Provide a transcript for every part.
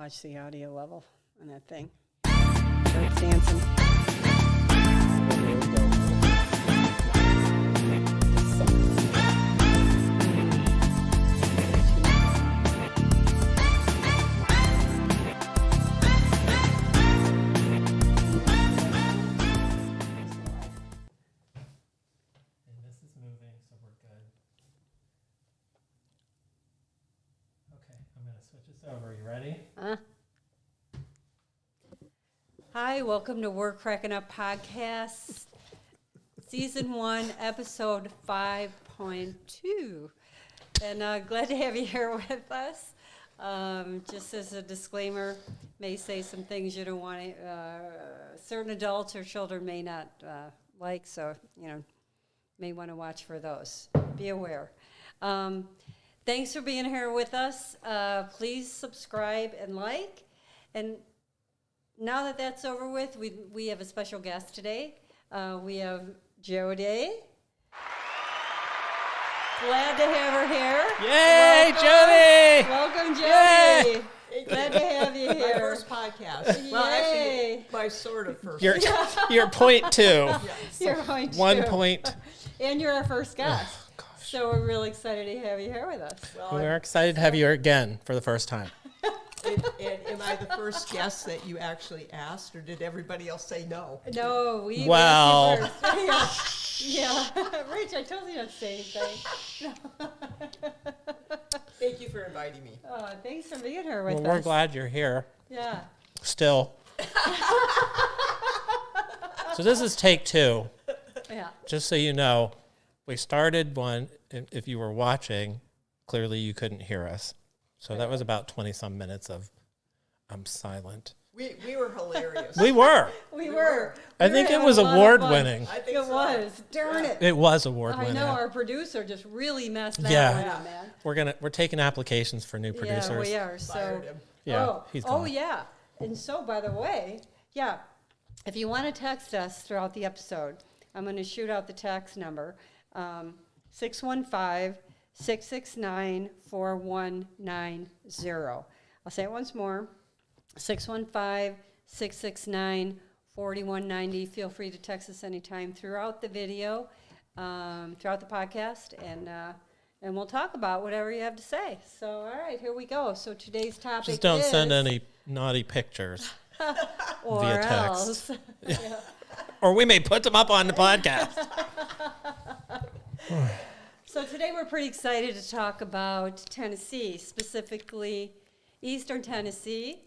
Watch the audio level on that thing. Starts dancing. Over. You ready? Hi, welcome to We're Crackin' Up Podcast, Season 1, Episode 5.2. And glad to have you here with us. Just as a disclaimer, may say some things you don't want to, certain adults or children may not like, so, may want to watch for those. Be aware. Thanks for being here with us. Please subscribe and like. And now that that's over with, we have a special guest today. We have Jody. Glad to have her here. Yay, Welcome. Jody! Welcome, Jody. Yay. Glad to have you here. My first podcast. Well, actually, my sort of first. You're point two. Yes. You're point 1 point. And you're our first guest. So we're really excited to have you here with us. Well, We're excited to have you again for the first time. and am I the first guest that you actually asked, or did everybody else say no? No, we Wow. asked you first. Yeah. Rich, I told you not to say anything. Thank you for inviting me. Oh, thanks for being here with Well, us. we're glad you're here. Yeah. Still. So this is take 2. Yeah. Just so you know, we started one. If you were watching, clearly you couldn't hear us. So that was about 20-some minutes of I'm silent. We were hilarious. We were. We were. I think it was award-winning. I think It so. was. Darn it. It was I award-winning. know our producer just really messed that Yeah. one up, man. We're taking applications for new producers. Yeah, we are. So. Fired him. Yeah, he's gone. Yeah. And so, by the way, yeah, if you want to text us throughout the episode, I'm going to shoot out the text number, 615-669-4190. I'll say it once more, 615-669-4190. Feel free to text us anytime throughout the video, throughout the podcast, and we'll talk about whatever you have to say. So, all right, here we go. So today's topic Just don't is, send any naughty pictures. or via text. else. Or we may put them up on the podcast. So today we're pretty excited to talk about Tennessee, specifically Eastern Tennessee,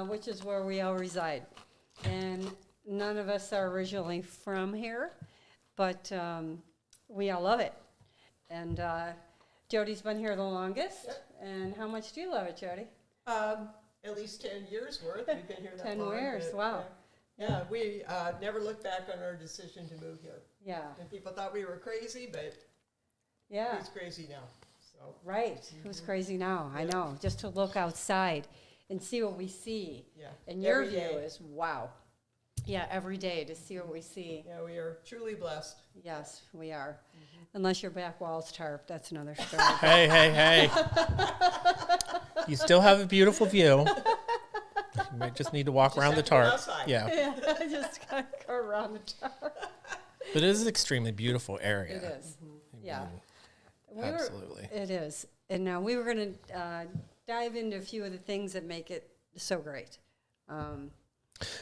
which is where we all reside. And none of us are originally from here, but we all love it. And Jody's been here the longest. Yep. And how much do you love it, Jody? At least 10 years worth. We've been here that 10 long. years, but, wow. Yeah, we never looked back on our decision to move here. Yeah, And people thought we were crazy, but yeah. who's crazy now? So Right. Who's crazy now? I know. Just to look outside and see what we see. yeah. And your Every view day. is wow. Yeah, every day to see what we see. Yeah, we are truly blessed. Yes, we are. Unless your back wall's tarp, that's another story. Hey. You still have a beautiful view. You might just need to walk around the have to go tarp. outside. Yeah. Yeah, I just gotta go around the tarp. But it is an extremely beautiful area. It is. Yeah. Absolutely. It is. And now we were going to dive into a few of the things that make it so great.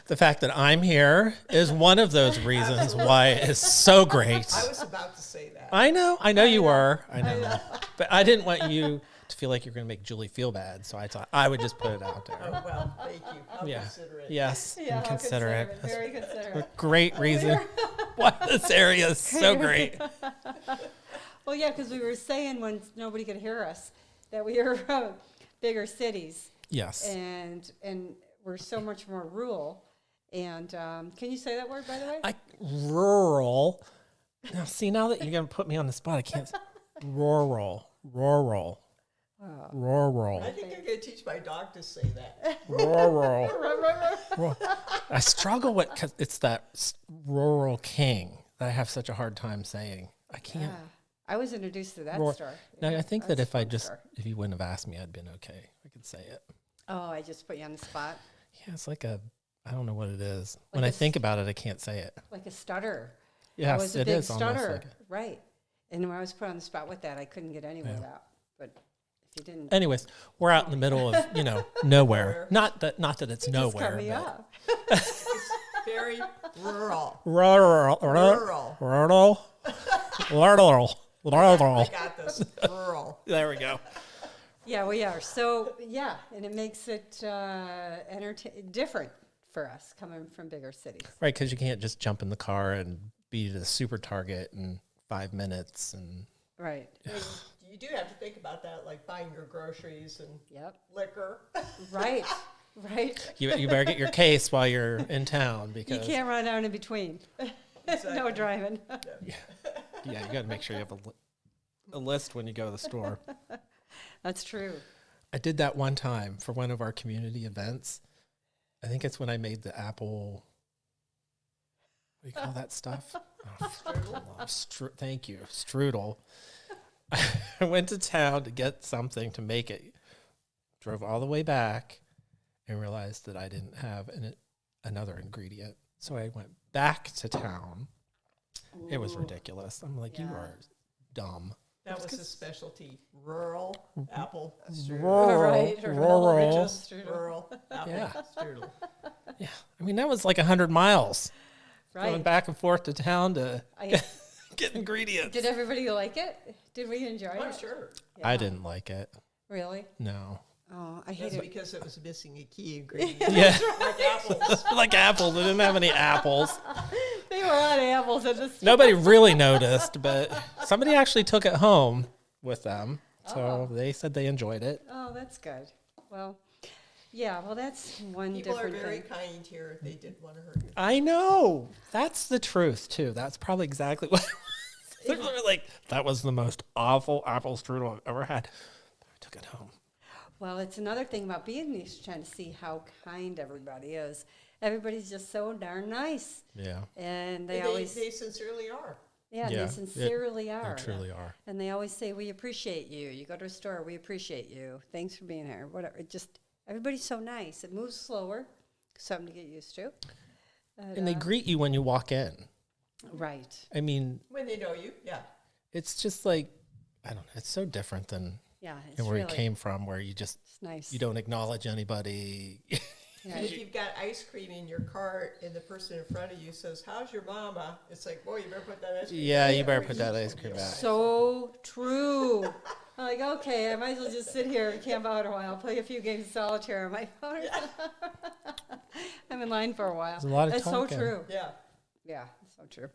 The fact that I'm here is one of those reasons why it's so great. I was about to say that. I know you were. I know. But I didn't want you to feel like you're going to make Julie feel bad, so I thought I would just put it out there. Oh, well, thank you. I'll Yeah. consider it. Yes, Yeah, and consider it. That's Very considerate. a great reason why this area is so great. Well, yeah, because we were saying when nobody could hear us that we were from bigger cities. Yes. And we're so much more rural. And can you say that word, by the way? Rural. Now, see, now that you're going to put me on the spot, I can't. Rural. Wow. Rural. I think I'm going to teach my dog to say that. Rural. I struggle with, because it's that rural king that I have such a hard time saying. I can't. Yeah. I was introduced to that Roar. store. Now, Yeah, I think that's that if a I fun just, store. if you wouldn't have asked me, I'd been okay. I could say it. Oh, I just put you on the spot. Yeah, it's like I don't know what it is. Like When a I think about it, I can't say it. Like a stutter. I Yes, was a it big is almost stutter. like it. Right. And when I was put on the spot with that, I couldn't get any Yeah. word out. But if you didn't, Anyways, we're out in the middle of, nowhere. Not that it's you just cut nowhere. me but off. It's very rural. Rural. Rural. Rural. Rural. I got this. Rural. There we go. Yeah, we are. So, yeah, and it makes it different for us coming from bigger cities. Right, because you can't just jump in the car and be to the super Target in 5 minutes. And Right. You do have to think about that, like buying your groceries and Yep. liquor. Right. Right. you better get your case while you're in town You because can't run down in between. No Exactly. driving. yeah, you got to make sure you have a list when you go to the store. That's true. I did that one time for one of our community events. I think it's when I made the apple. What do you call that stuff? Thank you, strudel. I went to town to get something to make it. Drove all the way back and realized that I didn't have another ingredient. So I went back to town. It was Ooh. ridiculous. I'm like, you Yeah. are dumb. That was his specialty. Rural apple strudel. Right. Rural. Just Strudel. rural apple Yeah. strudel. Yeah, I mean that was like 100 miles going Right. back and forth to town to I, get ingredients. did everybody like it? Did we enjoy Oh, it? sure. Yeah. I didn't like it. Really? No. Oh, I hate That's it. because it was missing a key ingredient. Yeah, Like apples. like apples. They didn't have any apples. They were on apples at this. Nobody really noticed, but somebody actually took it home with them. So they said they enjoyed it. Oh, that's good. Well, yeah. Well, that's one People are different very thing. kind here if they did want to hurt you. I know. That's the truth, too. That's probably exactly what they were like. That was the most awful apple strudel I've ever had. I took it home. Well, it's another thing about being in East Tennessee, how kind everybody is. Everybody's just so darn nice, Yeah. and they And always, they sincerely are. yeah, Yeah, they sincerely are. They truly are. And they always say, "We appreciate you." You go to a store, "We appreciate you. Thanks for being here." Whatever. It just everybody's so nice. It moves slower, something to get used to. But, And they greet you when you walk in. right. I mean, When they know you, yeah. it's just like, I don't know. It's so different than Yeah, it's where really you came from, where you just, it's nice. you don't acknowledge anybody. Yeah. And if you've got ice cream in your cart and the person in front of you says, "How's your mama?" It's like, boy, you better put that ice cream Yeah, back. you better put that ice cream back. So true. I'm like, okay, I might as well just sit here and camp out a while, play a few games of solitaire on my phone. I'm in line for a while. There's a lot of That's talking. so true. Yeah. Yeah, so true.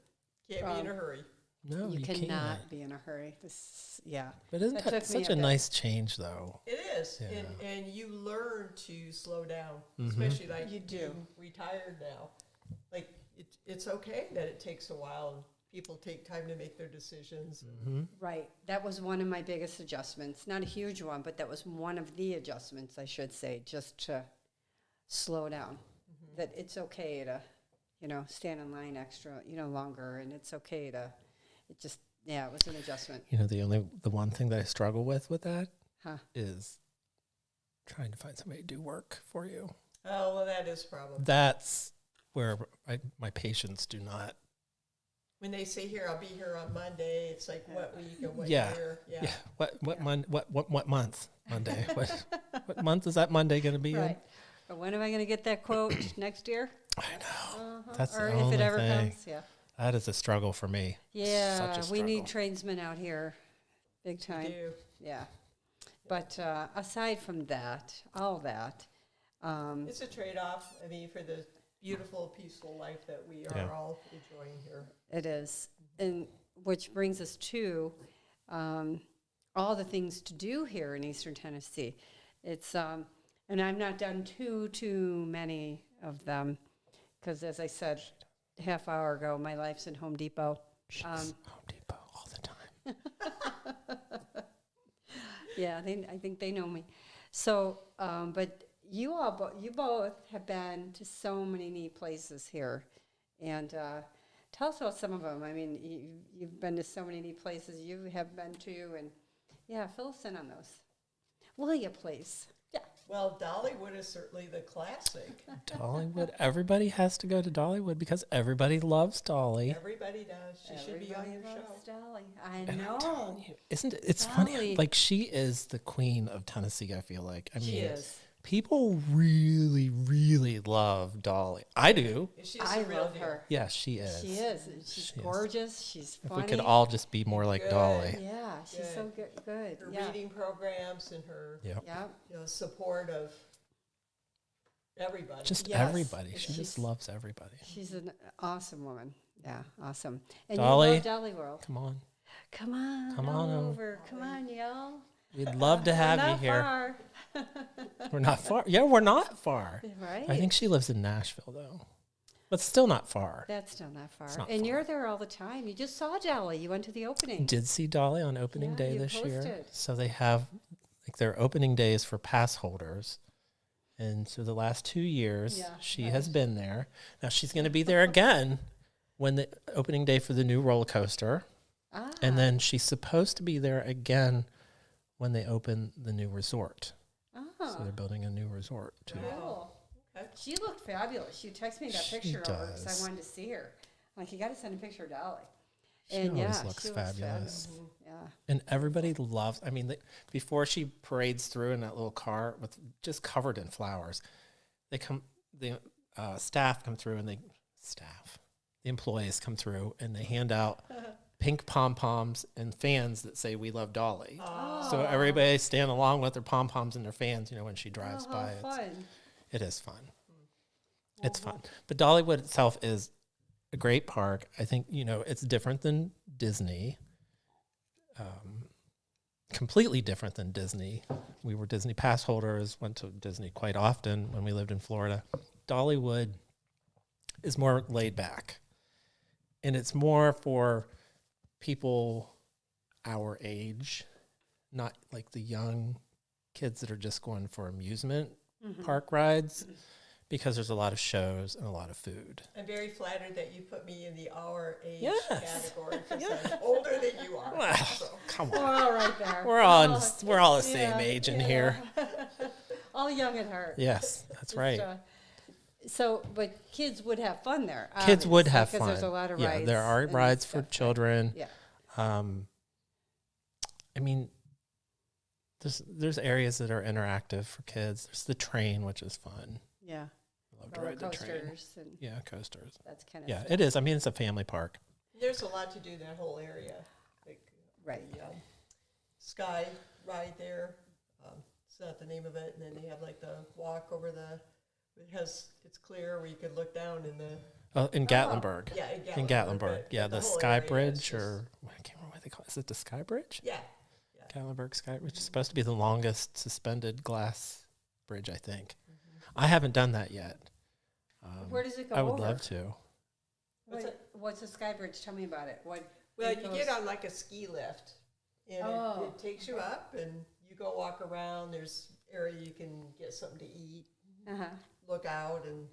Can't be in a hurry. No, you you cannot can't. be in a hurry. This, yeah. But isn't That that took me such a a bit. nice change, though? It is. Yeah. And you learn to slow down, Mhm. especially like You do. being retired now. Like, it's okay that it takes a while and people take time to make their decisions. Hmm. Right. That was one of my biggest adjustments. Not a huge one, but that was one of the adjustments, I should say, just to slow down. That it's okay to, stand in line extra, longer, and it's okay to, it just, yeah, it was an adjustment. You know, the one thing that I struggle with that Huh. is trying to find somebody to do work for you. Oh, well, that is a problem. That's where my patients do not. When they say here, "I'll be here on Monday," it's like, what week and what Yeah. year? Yeah. What Yeah. what month? Monday. what month is that Monday going to be Right. But when am I going to get that quote next year? in? I know. Uh-huh. That's the or if only it ever thing. comes, yeah. That is a struggle for me. Yeah, Such a we need struggle. tradesmen out here, big We time. do. Yeah. But aside from that, all that, It's a trade-off, I mean, for the beautiful, peaceful life that we are Yeah. all enjoying here. it is. And which brings us to all the things to do here in Eastern Tennessee. It's and I've not done too many of them because, as I said half hour ago, my life's in Home Depot. She's Home Depot all the time. Yeah, I think they know me. So, but you both have been to so many neat places here, and tell us about some of them. I mean, you've been to so many neat places you have been to, and yeah, fill us in on those. Will you please? Yeah. Well, Dollywood is certainly the classic. Dollywood. Everybody has to go to Dollywood because everybody loves Dolly. Everybody does. She should be on your Everybody show. loves Dolly. I And I'm telling know. you, isn't it? It's funny. Dolly. Like, she is the queen of Tennessee, I feel like. I mean, She is. people really, really love Dolly. I do. She's I a real love deal. her. Yeah, she is. She is. She's She is. gorgeous. She's If funny. we could all just be more like Good. Dolly. Yeah, she's so good. Good. Her Yeah. reading programs and her Yep. Yeah. support of everybody. Just Yes. everybody. She She's- just loves everybody. She's an awesome woman. Yeah, awesome. And Dolly. you love Dolly World. Come on. Come on. Come on over. Come on, y'all. We'd love to have you Not here. far. We're not far. Yeah, we're not far. Right. I think she lives in Nashville, though. But still not far. That's still not far. not And far. you're there all the time. You just saw Dolly. You went to the opening. Did see Dolly on opening Yeah, day you this year. posted. So they have like their opening days for pass holders. And so the last 2 years, Yeah, she right. has been there. Now she's going to be there again when the opening day for the new roller coaster. Ah, And then she's supposed to be there again when they open the new resort. So they're building a new resort too. cool. Okay. She looked fabulous. She texted me that She picture over because does. I wanted to see her. I'm like, you got to send a picture of Dolly. She And always yeah, looks she fabulous. Yeah. And everybody loves, I mean, before she parades through in that little car with just covered in flowers, the staff come through and the employees come through and they hand out pink pom-poms and fans that say, "We love Dolly." So everybody stand along with their pom-poms and their fans, when she drives Oh, by. how fun. It is fun. It's fun. But Dollywood itself is a great park. I think, it's different than Disney. Completely different than Disney. We were Disney pass holders, went to Disney quite often when we lived in Florida. Dollywood is more laid back. And it's more for people our age, not like the young kids that are just going for amusement park rides, because there's a lot of shows and a lot of food. I'm very flattered that you put me in the our age Yes. category because I'm older than you are. Well, So. come We're on. all right there. We're all the same Yeah, age in yeah. here. All young at heart. Yes, that's Just, right. So, but kids would have fun there. Kids would have because fun. There's a lot of yeah, rides. there are and rides for stuff. children. Yeah. I mean, there's areas that are interactive for kids. There's the train, which is fun. Yeah. I love to Roller ride the train. coasters and Yeah, coasters. that's kind of Yeah, it is. I mean, it's a family park. There's a lot to do in that whole area. Like right. the Sky ride there. It's not the name of it. And then they have like the walk over it's clear where you could look down in the. Oh, in Gatlinburg. Yeah, In Gatlinburg. but Yeah, the whole Sky area is Bridge, just- or I can't remember what they call it. Is it the Sky Bridge? Yeah. Gatlinburg Sky Bridge is supposed to be the longest suspended glass bridge, I think. I haven't done that yet. Where does it go I would over? love to. What's the Sky Bridge? Tell me about it. What? Well, it you goes- get on like a ski lift, and Oh, it takes you up, and you go walk around. There's area you can get something to eat, Uh-huh. look out, and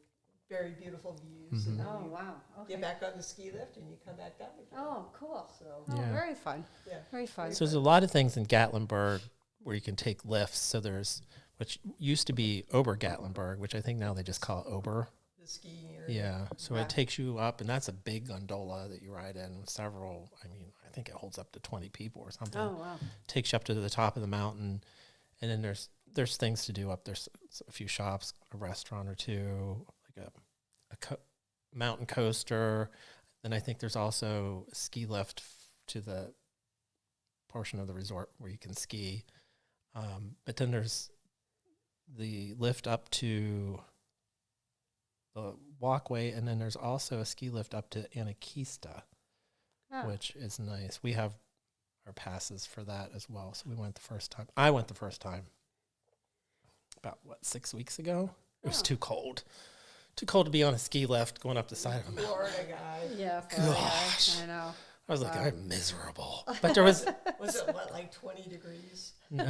very beautiful views. And then Oh you wow. Okay. get back on the ski lift, and you come back down again. Oh, cool. So Oh, Yeah. very fun. yeah, Very fun. So there's a lot of things in Gatlinburg where you can take lifts. So there's, which used to be Ober Gatlinburg, which I think now they just call it Ober. the skiing area. Yeah. So Yeah. it takes you up, and that's a big gondola that you ride in with several. I mean, I think it holds up to 20 people or something. Oh wow. Takes you up to the top of the mountain, and then there's things to do up there. A few shops, a restaurant or two, like a mountain coaster. Then I think there's also a ski lift to the portion of the resort where you can ski. But then there's the lift up to the walkway, and then there's also a ski lift up to Anakista, Oh. which is nice. We have our passes for that as well. So we went the first time. I went the first time about, 6 weeks ago? It was Oh. too cold. Too cold to be on a ski lift going up the side of a mountain. Florida guy. Yeah. Gosh. I know. I was like, Wow. I'm miserable. But there was, Was it what, like 20 degrees? no,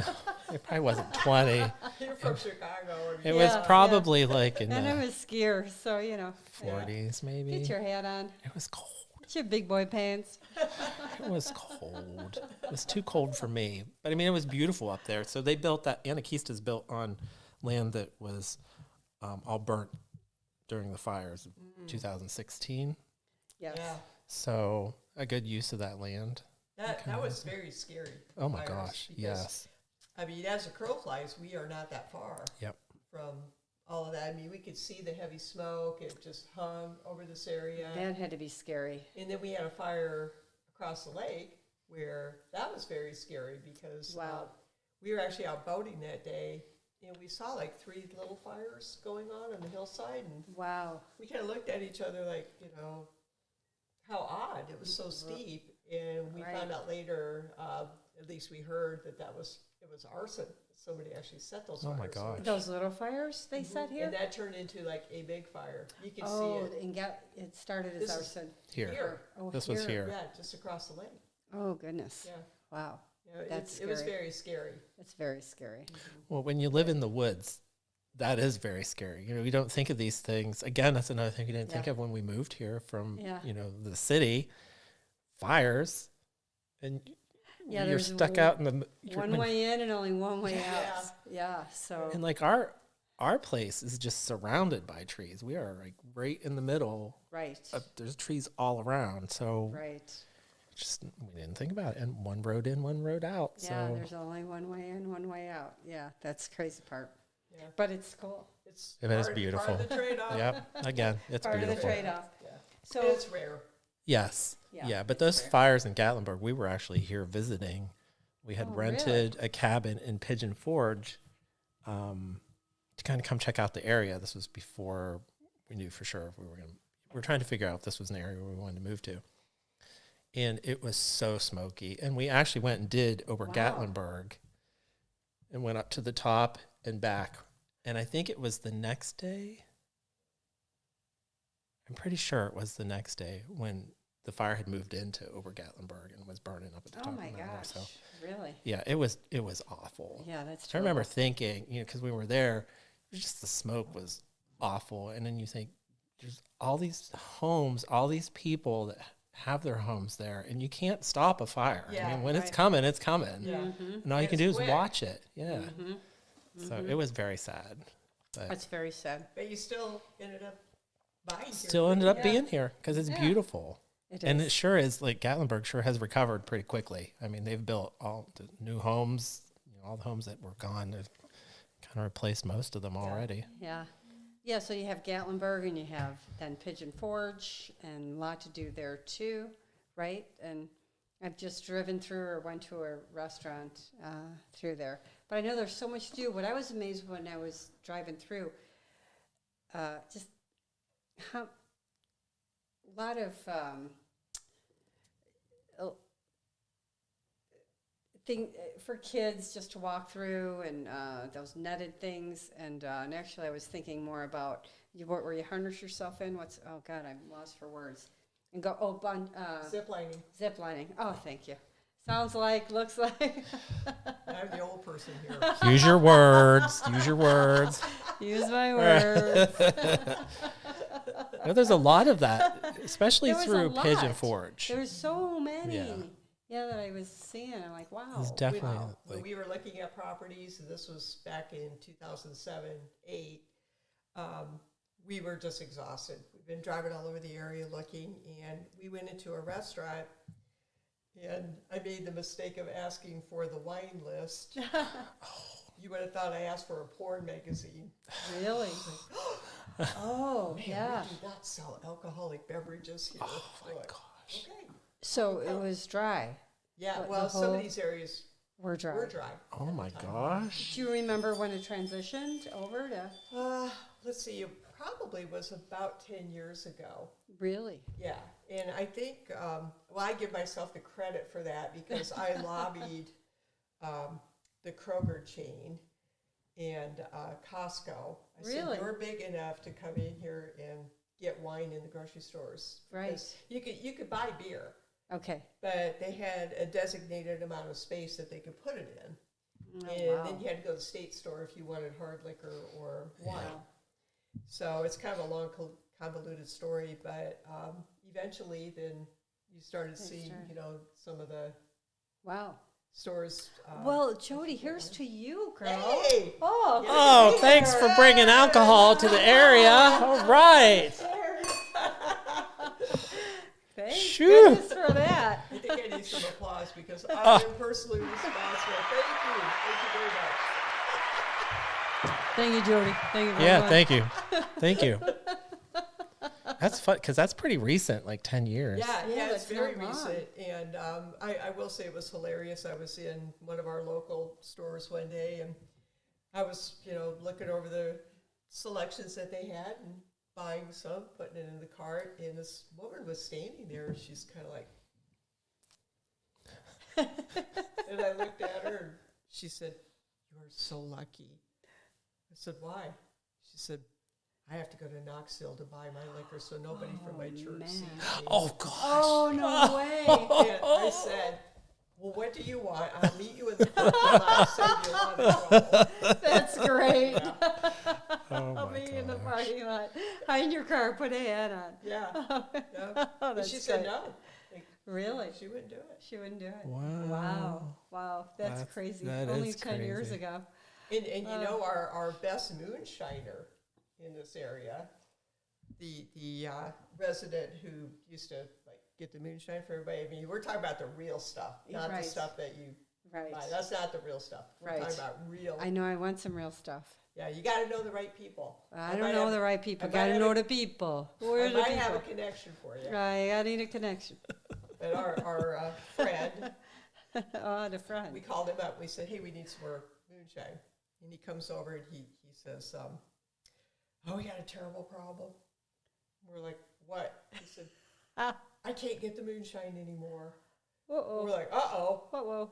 it probably wasn't 20. You're from Chicago. It Yeah, was probably like in And I'm the a skier, so you know. 40s maybe. Get your hat on. It was cold. Get your big boy pants. It was cold. It was too cold for me. But I mean, it was beautiful up there. So they built that, Anakista's built on land that was all burnt during the fires of 2016. Yes. Yeah. So a good use of that land. That was very scary. Oh my fires, gosh, because, yes. I mean, as the crow flies, we are not that far Yep. from all of that. I mean, we could see the heavy smoke. It just hung over this area. That had to be scary. And then we had a fire across the lake where that was very scary because Wow. we were actually out boating that day, and we saw like 3 little fires going on the hillside, and Wow. we kind of looked at each other like, how odd. It was so steep, and we Right. found out later, at least we heard that it was arson. Somebody actually set those Oh fires. my gosh. Those little fires they set here? And that turned into like a big fire. You could Oh, see it and it started as This is- arson. Here. here. Oh, This was here. Yeah, just across the lake. Oh, goodness. Yeah. Wow. Yeah, That's it was scary. very scary. That's very scary. Well, when you live in the woods, that is very scary. We don't think of these things. Again, that's another thing we didn't think Yeah. of when we moved here from, Yeah. the city. Fires, and Yeah, you're there's stuck out in the One way in and only one way Yeah. out. Yeah. So And like our place is just surrounded by trees. We are like right in the middle. right. There's trees all around, so Right. just we didn't think about it. And one road in, one road out. Yeah, so there's only one way in, one way out. Yeah, that's the crazy part. Yeah. But it's cool. It's It is part beautiful. of the trade-off. Yep. Again, it's Part beautiful. of the trade-off. Yeah. So It's rare. Yes. Yeah, Yeah, but it's those rare. fires in Gatlinburg, we were actually here visiting. We had Oh, really? rented a cabin in Pigeon Forge to kind of come check out the area. This was before we knew for sure if we were trying to figure out if this was an area we wanted to move to. And it was so smoky. And we actually went and did over Wow. Gatlinburg and went up to the top and back. And I think it was the next day. I'm pretty sure it was the next day when the fire had moved into over Gatlinburg and was burning up at the oh top my of the mountain. gosh, So really? yeah, it was awful. Yeah, that's I remember terrible. thinking, because we were there, it was just the smoke was awful. And then you think, there's all these homes, all these people that have their homes there, and you can't stop a fire. Yeah, I mean, when it's right. coming, it's coming. Yeah. Mm-hmm. And all you And can it's do is quick. watch it. Yeah. Mm-hmm. So it was very sad. But That's very sad. But you still ended up buying here. still ended up Yeah. being here because it's Yeah. beautiful. It And is. it sure is, like Gatlinburg sure has recovered pretty quickly. I mean, they've built all the new homes, all the homes that were gone. They've kind of replaced most of them already. Yeah. Yeah, so you have Gatlinburg and you have then Pigeon Forge and a lot to do there too, right? And I've just driven through or went to a restaurant through there. But I know there's so much to do. What I was amazed when I was driving through, just how a lot of thing for kids just to walk through and those netted things and actually I was thinking more about where you harness yourself in. Oh God, I'm lost for words. And go Zip lining. zip lining. Oh, thank you. Sounds like, looks like. I'm the old person here. Use your words. Use your words. Use my words. No, there's a lot of that, especially There was a through Pigeon lot. Forge. There's so many. Yeah. Yeah, that I was seeing. I'm like, wow. It's definitely When like, we were looking at properties, and this was back in 2007, 8, we were just exhausted. We've been driving all over the area looking, and we went into a restaurant, and I made the mistake of asking for the wine list. You would have thought I asked for a porn magazine. Really? Oh, Man, yeah. we do not sell alcoholic beverages here. oh my Like, gosh. okay. So it was dry. Yeah, What, well, the some whole- of these areas We're dry. were dry. Oh my gosh. Do you remember when it transitioned over to? Let's see, it probably was about 10 years ago. Really? Yeah, and I think, I give myself the credit for that because I lobbied the Kroger chain and Costco. I said, Really? you're big enough to come in here and get wine in the grocery stores. Right. Because you could buy beer, Okay. but they had a designated amount of space that they could put it in. Oh, And wow. then you had to go to the state store if you wanted hard liquor or wine. Wow. So it's kind of a long, convoluted story, but eventually then you started They seeing, started. some of the Wow. stores. Well, Jody, here's to you, girl. Hey! Oh, Oh, thanks for bringing alcohol to the area. All right. thank Shoo. goodness for that. I think I need some applause because I've been personally responsible. Thank you. Thank you very much. Thank you, Jody. Thank you very Yeah, much. thank you. Thank you. That's fun because that's pretty recent, like 10 years. Yeah, Yeah, it's that's very not long. recent. And I will say it was hilarious. I was in one of our local stores one day and I was, looking over the selections that they had and buying some, putting it in the cart. And this woman was standing there and she's kind of like, and I looked at her and she said, "You are so lucky." I said, "Why?" She said, "I have to go to Knoxville to buy my liquor so nobody from my church man. sees me." Oh, gosh. Oh, no way. And I said, "Well, what do you want? I'll meet you in the parking lot, save you a lot of trouble." That's great. Yeah. Oh, I'll my be in the gosh. parking lot. Hide your car, put a hat on. Yeah. Oh, And that's she said great. no. Like, Really? she wouldn't do it. She wouldn't do it. Wow. Wow. That's crazy. that Only is 10 years crazy. ago. And our best moonshiner in this area, the resident who used to like get the moonshine for everybody. I mean, we're talking about the real stuff, not Right. the stuff that you Right. buy. That's not the real stuff. We're Right. talking about real. I know I want some real stuff. Yeah, you got to know the right people. I don't know the right people. I Got to might know have the people. Who I are the might have a people? connection for you. Right. I need a connection. But our friend, Oh, the front. we called him up. We said, "Hey, we need some more moonshine." And he comes over and he says, "Oh, we got a terrible problem." We're like, "What?" He said, "I can't get the moonshine anymore." We're Uh-oh. like, "Uh-oh." Uh-oh.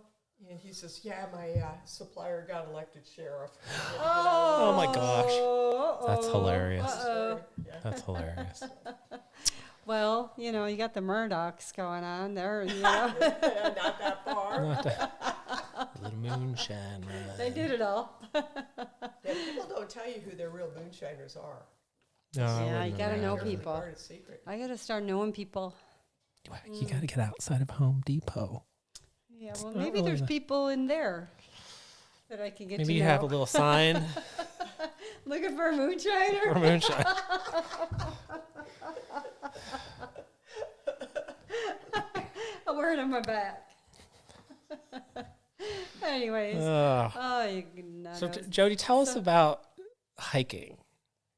And he says, "Yeah, my supplier got elected sheriff." Oh, my gosh. Uh-oh. That's hilarious. Uh-oh. Yeah. That's hilarious. Well, you know, you got the Murdochs going on there. You know. Not that far. Not a little moonshine. They did it all. Yeah, people don't tell you who their real moonshiners are. No, I Yeah, wouldn't you gotta imagine. know They're the people. guarded secret. I got to start knowing people. You got to get outside of Home Depot. Yeah, well, Not maybe really there's the- people in there that I can get Maybe to you know. have a little sign Looking for a moonshiner? for moonshine. I'll wear it on my back. Anyways. Ugh. Oh, you So, nutters. Jody, tell us So- about hiking.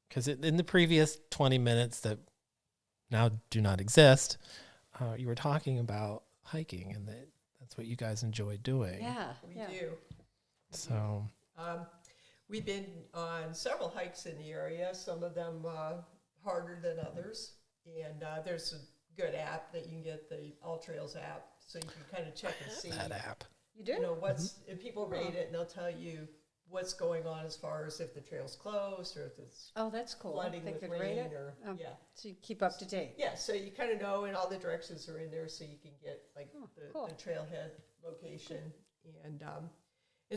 Because in the previous 20 minutes that now do not exist, you were talking about hiking and that's what you guys enjoy doing. Yeah. We yeah. do. So, We've been on several hikes in the area, some of them harder than others. And there's a good app that you can get, the All Trails app, so you can kind of check and see, that app. You do? you know, what's, if people rate it and they'll tell you what's going on as far as if the trail's closed or if it's Oh, that's cool. flooding They with could rain rate it? or, Oh. yeah. So you keep up to date. Yeah, so you kind of know, and all the directions are in there, so you can get like Oh, cool. the trailhead location, and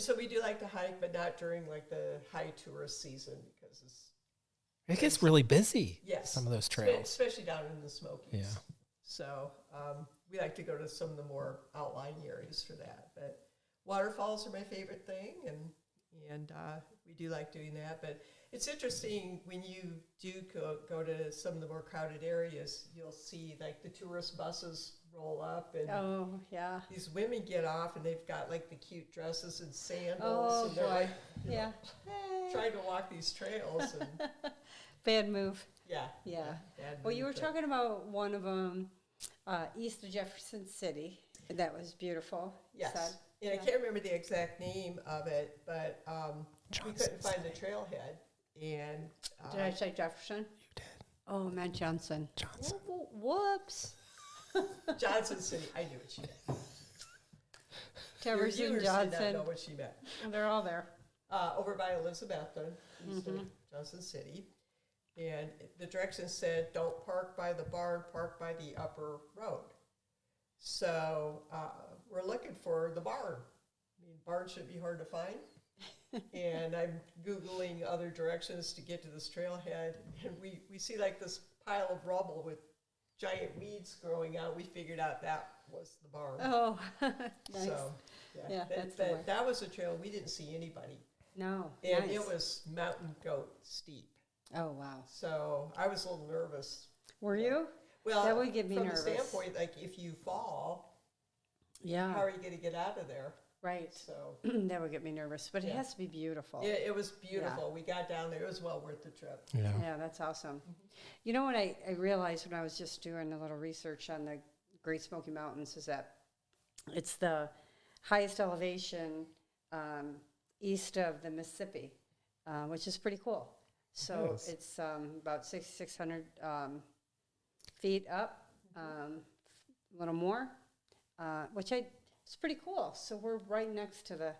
so we do like to hike, but not during like the high tourist season because it's It gets really busy. yes, Some of those spe- trails. especially down in the Smokies. Yeah. So we like to go to some of the more outlying areas for that, but waterfalls are my favorite thing, and we do like doing that. But it's interesting when you do go to some of the more crowded areas, you'll see like the tourist buses roll up and Oh, yeah. these women get off and they've got like the cute dresses and sandals Oh, and they're boy. like, you Yeah. know, trying to walk these trails and Bad move. yeah. Yeah. bad Well, you were move, but- talking about one of them east of Jefferson City. That was beautiful. you Yes. said. And I Yeah. can't remember the exact name of it, but we couldn't Johnson find the trailhead. And Did I say Jefferson? You did. Oh, I meant Johnson. Johnson. Whoops. Johnson City, I knew what she meant. Your Jefferson, viewers did not know Johnson. what she meant. They're all there. Over by Elizabethton, east of Johnson City. And the directions said, don't park by the barn, park by the upper road. So we're looking for the barn. I mean, barn should be hard to find. And I'm Googling other directions to get to this trailhead. And we see like this pile of rubble with giant weeds growing out. We figured out that was the barn. Oh, nice. So, Yeah, that's the one. that was a trail we didn't see anybody. No, And nice. it was mountain goat steep. Oh, wow. So I was a little nervous. Were you? Well, That would get me from nervous. the standpoint, like if you fall, Yeah, how are you going to get out of there? right. So That would get me nervous, but it Yeah. has to be beautiful. it was beautiful. We got down there. It was well worth the trip. Yeah. Yeah, that's awesome. You know what I realized when I was just doing a little research on the Great Smoky Mountains is that it's the highest elevation east of the Mississippi, which is pretty cool. So is. it's about 6,600 feet up, a little more, it's pretty cool. So we're right next to the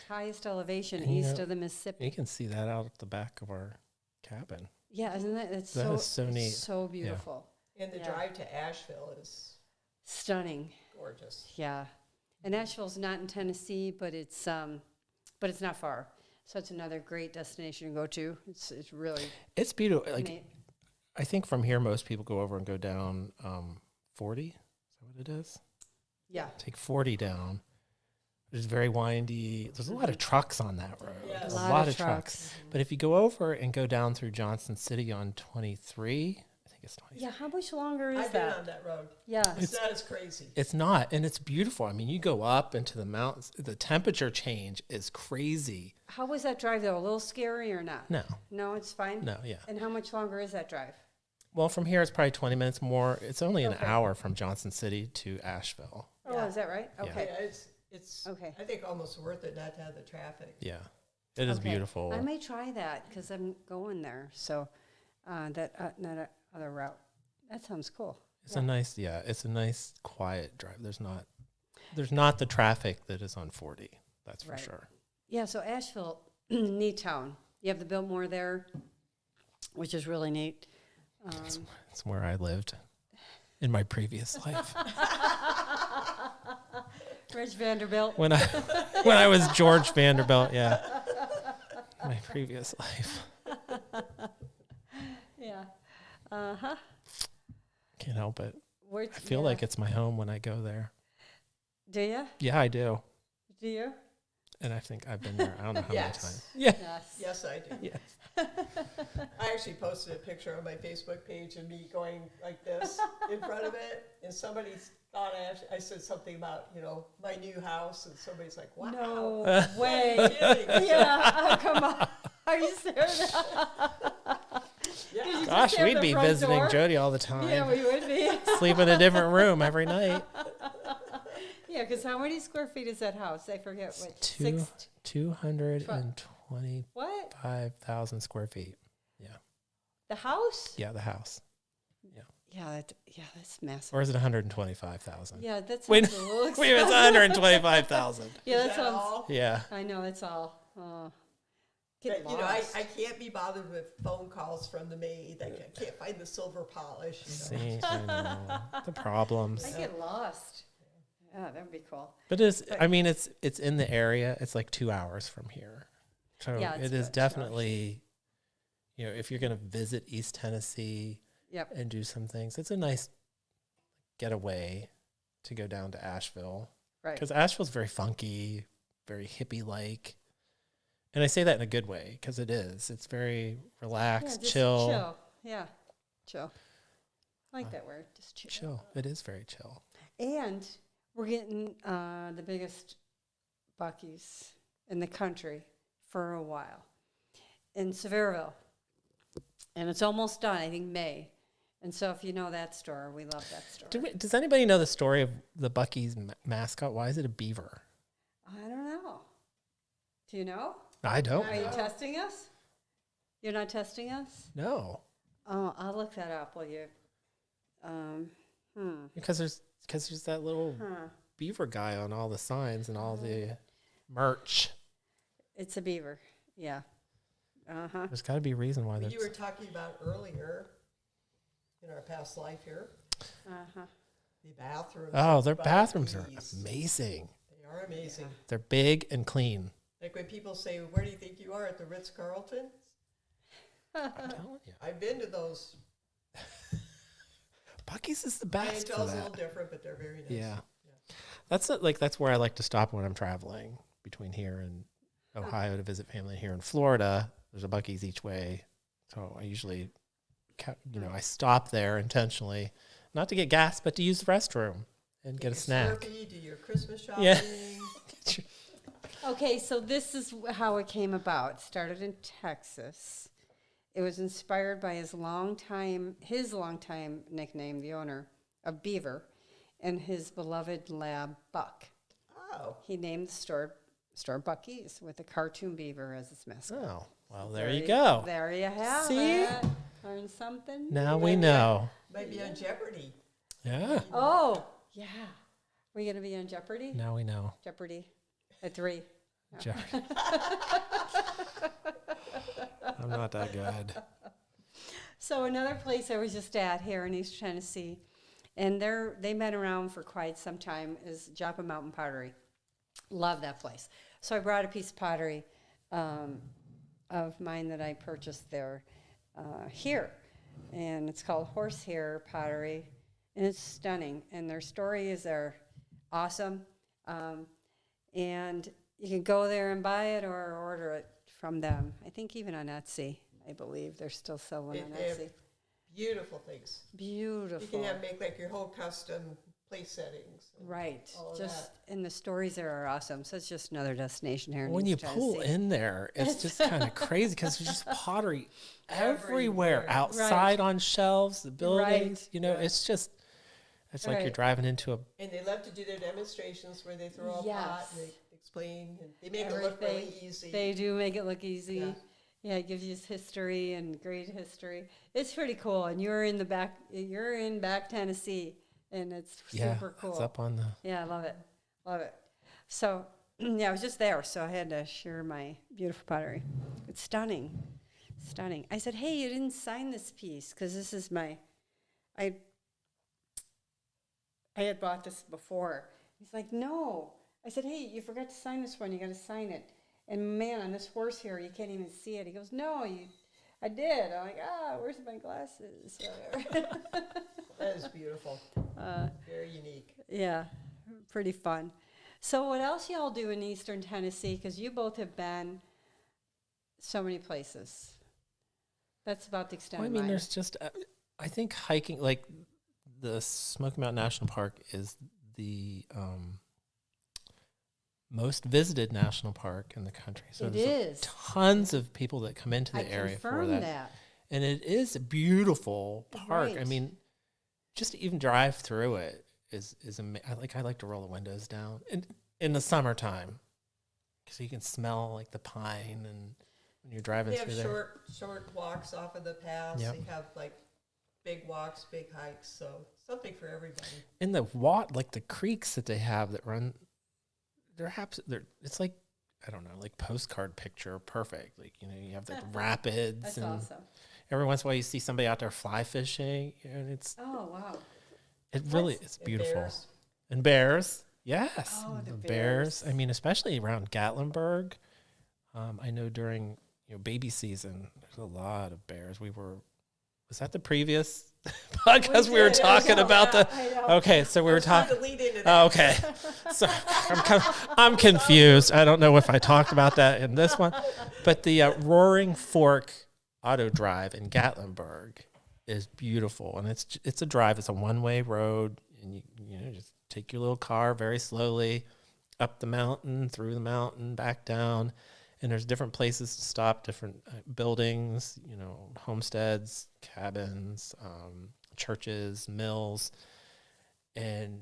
highest elevation And you east know, of the Mississippi. You can see that out at the back of our cabin. Yeah, isn't that? It's That so is so neat. so beautiful, And the Yeah. drive to Asheville is stunning. gorgeous. Yeah, and Asheville's not in Tennessee, but it's not far. So it's another great destination to go to. It's really It's beautiful. Like neat. I think from here, most people go over and go down 40. Is that what it is? Yeah, Take 40 down. It's very windy. There's a lot of trucks on that road. Yes. A A lot of trucks. But if you go over and go down through Johnson City on 23, I think it's 23. Yeah, how much longer is I've been that? on that road. Yeah, It's not as crazy. It's not, and it's beautiful. I mean, you go up into the mountains. The temperature change is crazy. how was that drive though? A little scary or not? No, No, it's fine. no, yeah. And how much longer is that drive? Well, from here it's probably 20 minutes more. It's only an Okay. hour from Johnson City to Asheville. Oh, Yeah. is that right? Yeah. Okay. Yeah, it's Okay. I think almost worth it not to have the traffic. Yeah, it is Okay. beautiful. I may try that because I'm going there. So that not a other route. That sounds cool. It's a nice, it's a nice quiet drive. There's not the traffic that is on 40. That's for Right. sure. Yeah, so Asheville, neat town. You have the Biltmore there, which is really neat. It's where I lived in my previous life. Rich Vanderbilt. when I was George Vanderbilt, yeah. My previous life. Yeah. Uh-huh. Can't help it. Where, I feel like it's my home when I go there. Do you? Yeah, I do. Do you? And I think I've been there I don't know how Yes. many times. Yeah. Yes. Yes, I do. Yes. I actually posted a picture on my Facebook page of me going like this in front of it, and somebody thought I said something about, my new house, and somebody's like, wow. No Are way. you kidding? Yeah. Oh, come on. Are you serious? Yeah. Gosh, have we'd the be front visiting door? Jody all the time. Yeah, we would be. Sleep in a different room every night. Yeah, because how many square feet is that house? I forget what. Two- 225,000 What? square feet. The house? Yeah, the house. Yeah, that's massive. Or is it 125,000? Yeah, that's Wait, a little Wait, it's 125,000. Yeah, Is that that sounds. all? Yeah. I know that's all. Get But, lost. I can't be bothered with phone calls from the maid. I can't find the silver polish. See, I know. The problems. I get lost. Yeah, that would be cool. But it's in the area. It's like 2 hours from here. So Yeah, it's it is good, 2 hours. definitely, if you're going to visit East Tennessee Yep. and do some things, it's a nice getaway to go down to Asheville. Right. Because Asheville's very funky, very hippie-like. And I say that in a good way because it is. It's very relaxed, just chill. Chill. Yeah. Chill. I like that word. Just chill. Chill. It is very chill. And we're getting the biggest Buc-ee's in the country for a while in Sevierville. And it's almost done, I think May. And so if you know that store, we love that store. Does anybody know the story of the Buc-ee's mascot? Why is it a beaver? I don't know. Do you know? I don't Are you know. testing us? You're not testing us? No. Oh, I'll look that up, will you? Because there's that little beaver guy on all the signs and all the merch. It's a beaver. Yeah. Uh-huh. There's got to be a reason why You there's. were talking about earlier in our past life here, Uh-huh. the bathrooms. Oh, at their bathrooms are Buc-ee's. amazing. They are amazing. They're big and clean. Like when people say, where do you think you are, at the Ritz-Carlton? I'm telling you. I've been to those. Buc-ee's is the best for Clientele's a that. little different, but they're very nice. Yeah. That's where I like to stop when I'm traveling between here and Ohio to visit family. Here in Florida, there's a Buc-ee's each way. So I usually, I stop there intentionally, not to get gas, but to use the restroom and get a snack. Slurpee, do your Christmas shopping. Yeah. Okay, so this is how it came about. It started in Texas. It was inspired by his longtime nickname, the owner of Beaver, and his beloved lab Buck. Oh. He named the store Buc-ee's with a cartoon beaver as its mascot. Oh, well, there you go. There you have See? it. Learn something. Now we know. Might be on Jeopardy. Yeah. Oh, yeah. We're going to be on Jeopardy? Now we know. Jeopardy at 3. Jeopardy. I'm not that good. So another place I was just at here in East Tennessee, and they've been around for quite some time, is Joppa Mountain Pottery. Love that place. So I brought a piece of pottery of mine that I purchased there here, and it's called Horsehair Pottery, and it's stunning. And their stories are awesome, and you can go there and buy it or order it from them. I think even on Etsy, I believe they're still selling on They have Etsy. beautiful things. Beautiful. You can make like your whole custom place settings. and Right. all of Just that. and the stories there are awesome. So it's just another destination here in When you East pull Tennessee. in there, it's just kind of crazy because there's just pottery everywhere, Everywhere. outside on shelves, the buildings. Right. It's just, it's like you're Right. driving into a. And they love to do their demonstrations where they throw a pot Yes. and they explain. And they make it look really Everything. easy. They do make it look easy. Yeah. Yeah, it gives you history and great history. It's pretty cool. And you're in back Tennessee, and it's super cool. It's up on the. Yeah, I love it. Love it. So, yeah, I was just there, so I had to share my beautiful pottery. It's stunning. Stunning. I said, hey, you didn't sign this piece, because this is I had bought this before. He's like, no. I said, hey, you forgot to sign this one. You got to sign it. And, man, on this horse here, you can't even see it. He goes, no, I did. I'm like, where's my glasses? That is beautiful. Very unique. Yeah, pretty fun. So what else y'all do in Eastern Tennessee? Because you both have been so many places. That's about the extent Well, I of mean, mine. there's just, I think hiking, like the Smoky Mountain National Park is the most visited national park in the country. So It there's is. tons of people that come into I the area for confirm that. that. And it is a beautiful park. I Right. mean, just to even drive through it is I like to roll the windows down in the summertime because you can smell like the pine and when you're driving They have through there. short walks off of the paths. Yep. They have like big walks, big hikes. So something for everybody. And like the creeks that they have that run, it's like, I don't know, like postcard picture perfect. Like, you have the rapids That's and awesome. every once in a while you see somebody out there fly fishing and Oh, wow. it's And beautiful. bears. And bears. Yes. Oh, the bears. bears. I mean, especially around Gatlinburg. I know during baby season, there's a lot of bears. Was that the previous podcast we were did, talking yeah, about I know. okay, so we I were was trying talking. to lead into that. Oh, okay. So I'm confused. I don't know if I talked about that in this one, but the Roaring Fork Auto Drive in Gatlinburg is beautiful, and it's a drive. It's a one-way road, and you just take your little car very slowly up the mountain, through the mountain, back down, and there's different places to stop, different buildings, homesteads, cabins, churches, mills, and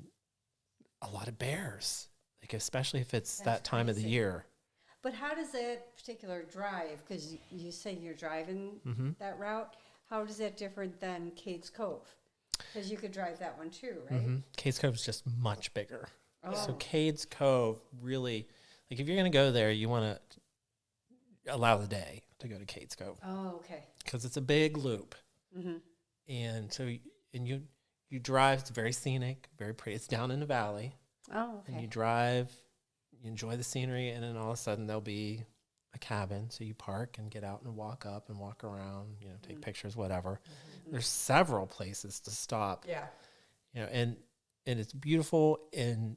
a lot of bears, like especially if it's That's that time of the crazy. year. But how does that particular drive, because you say you're driving Mm-hmm. that route, how does that different than Cades Cove? Because you could drive that one too, right? Mm-hmm. Cades Cove is just much bigger. So Oh. Cades Cove really, like if you're going to go there, you want to allow the day to go to Cades Cove Oh, okay. because it's a big loop. Mm-hmm. And so you drive, it's very scenic, very pretty. It's down in the valley. Oh, And you okay. drive, you enjoy the scenery, and then all of a sudden there'll be a cabin. So you park and get out and walk up and walk around, take pictures, whatever. there's several places to stop. Yeah. You know, and it's beautiful. And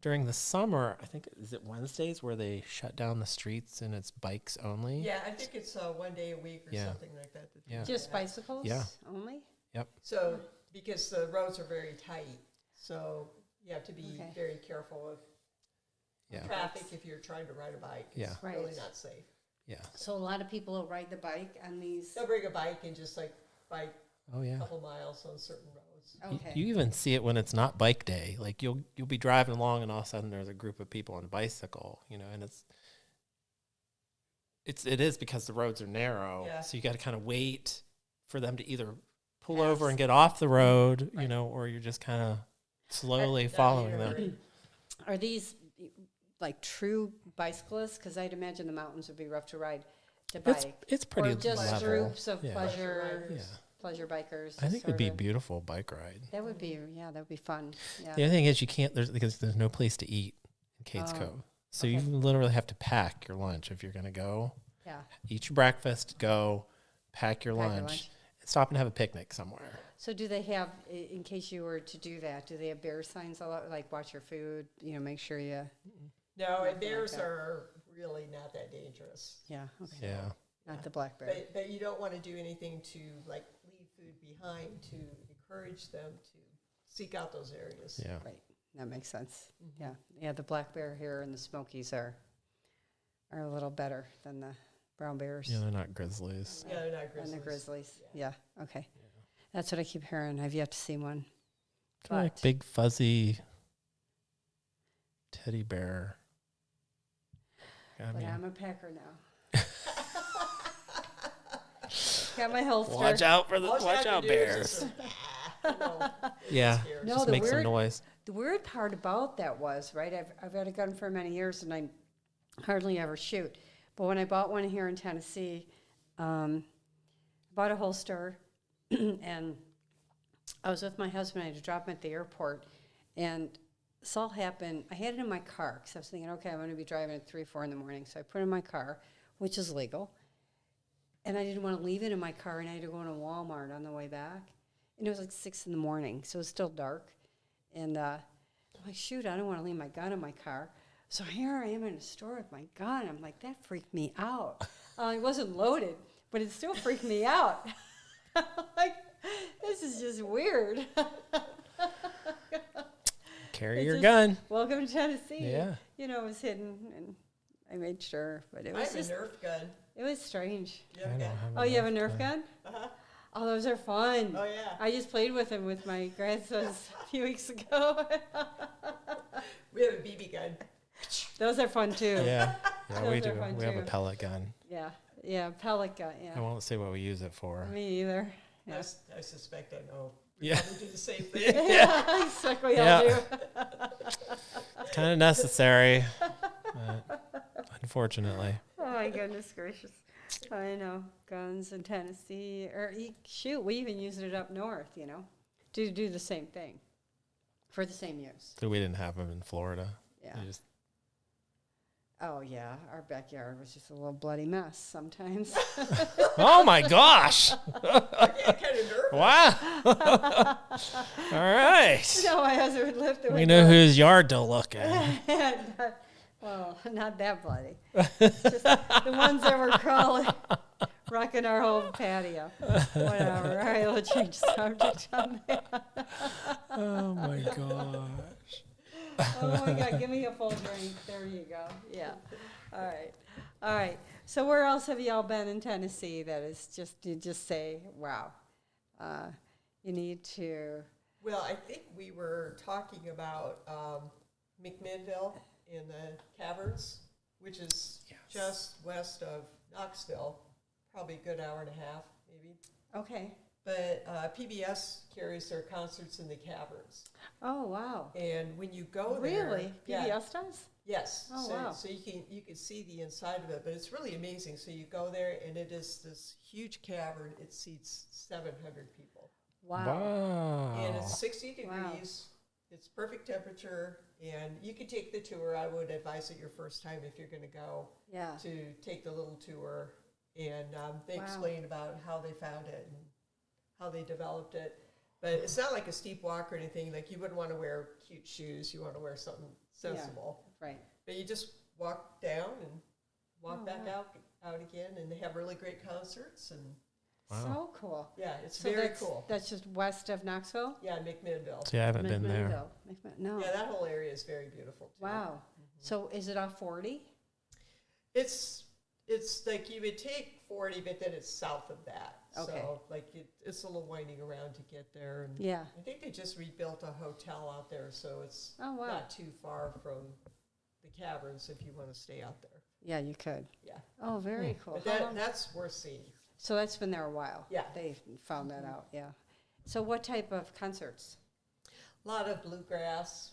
during the summer, I think, is it Wednesdays where they shut down the streets and it's bikes only? Yeah, I think it's 1 day a week or something like that. Yeah. Just bicycles Yeah. only? Yep. So, because the roads are very tight, so you have to be Okay. very careful of Yeah. traffic if you're trying to ride a bike. It's Yeah. Right. really not safe. Yeah. So a lot of people will ride the bike on these. They'll bring a bike and just like bike Oh, a yeah. couple miles on certain roads. Okay. You even see it when it's not bike day. Like you'll be driving along and all of a sudden there's a group of people on a bicycle, you know, and it is because the roads are narrow. Yeah. So you got to kind of wait for them to either pull Pass. over and get off the road, you Right. know, or you're just kind of slowly That'd be following very- them. Are these like true bicyclists? Because I'd imagine the mountains would be rough to ride to bike. It's pretty or just level. groups of Yeah. pleasure Yeah. pleasure bikers. I think it'd be a sort of- beautiful bike ride. That would be that would be fun. Yeah. The other thing is you can't because there's no place to eat in Kate's Oh, Cove. So okay. you literally have to pack your lunch if you're going to go. Yeah. Eat your breakfast, go, pack your Pack your lunch, lunch. and stop and have a picnic somewhere. So do they have, in case you were to do that, do they have bear signs a lot, like watch your food, you know, make sure you, No, Nothing like and bears that. are really not that dangerous. yeah, okay. Yeah. Not the black bear. But you don't want to do anything to like leave food behind to encourage them to seek out those areas. Yeah. Right, that makes sense. Yeah, yeah, the black bear here and the Smokies are a little better than the brown bears. Yeah, they're not grizzlies. Yeah, they're not And grizzlies. the grizzlies, yeah, okay. That's what I keep hearing. I've yet to see one. They're like But- big fuzzy teddy bear. I But mean, I'm a packer now. Got my holster. watch out for the All you watch have to out do is bears. just, you know, it Yeah. scares No, Just the make some weird- noise. The weird part about that was, right, I've had a gun for many years and I hardly ever shoot. But when I bought one here in Tennessee, bought a holster and I was with my husband. I had to drop him at the airport. And this all happened. I had it in my car because I was thinking, okay, I'm going to be driving at 3, 4 in the morning. So I put it in my car, which is legal. And I didn't want to leave it in my car, and I had to go into Walmart on the way back. And it was like 6 in the morning, so it was still dark. And I'm like, shoot, I don't want to leave my gun in my car. So here I am in a store with my gun. I'm like, that freaked me out. It wasn't loaded, but it still freaked me out. Like, this is just weird. Carry It's your just- gun. Welcome to Tennessee. Yeah. You know, it was hidden, and I made sure, but it I was have a just, Nerf gun. it was strange. You have a gun? Oh, you have a Nerf gun? Uh-huh. Oh, those are fun. Oh, yeah. I just played with them with my grandsons a few weeks ago. We have a BB gun. Those are fun too. Yeah. Yeah, we Those do. are fun We have a too. pellet gun. Yeah, yeah, pellet gun. I Yeah, won't say what we use it for. me either. Yeah, I suspect I know. We Yeah. probably do the same thing. yeah. It's like we all Yeah. do. It's kind of necessary, but unfortunately. Oh my goodness gracious! I know guns in Tennessee, or shoot, we even used it up north. You know, to do the same thing for the same use. So we didn't have them in Florida. Yeah. They just- Oh yeah, our backyard was just a little bloody mess sometimes. oh my gosh! I get kind of nervous. Wow! All right. No, my husband would lift it. We know whose yard to look at. Well, not that bloody. Just the ones that were crawling, wrecking our whole patio. Whatever. All right, we'll change subject on that. Oh my gosh. Oh my God, give me a full drink. There you go. Yeah. All right. All right. So where else have y'all been in Tennessee that is just, you just say, wow, you need to, Well, I think we were talking about McMinnville in the caverns, which is just west of Knoxville, probably a good hour and a half, maybe. okay. But PBS carries their concerts in the caverns, Oh, wow. and when you go there, Really? yeah, PBS does? yes, Oh, so, wow. so you can see the inside of it, but it's really amazing. So you go there, and it is this huge cavern. It seats 700 people. Wow. And Wow. it's 60 Wow. degrees. It's perfect temperature, and you can take the tour. I would advise it your first time if you're going to go Yeah. to take the little tour, and they Wow. explain about how they found it and how they developed it. But it's not like a steep walk or anything. Like you wouldn't want to wear cute shoes. You want to wear something sensible. Right. But you just walk down and walk back wow. out again, and they have really great concerts. And Wow. So cool. yeah, it's So very that's, cool. That's just west of Knoxville? Yeah, McMinnville. See, I haven't been there. McMinnville. No. Yeah, that whole area is very beautiful too. Wow. So is it off 40? It's like you would take 40, but then it's south of that. Okay. So like it's a little winding around to get there. And Yeah. I think they just rebuilt a hotel out there, so it's Oh, wow. not too far from the caverns if you want to stay out there. Yeah, you could. Yeah. Oh, very cool. But How long- that's worth seeing. So that's been there a while. Yeah. They found that out, yeah. So what type of concerts? A lot of bluegrass,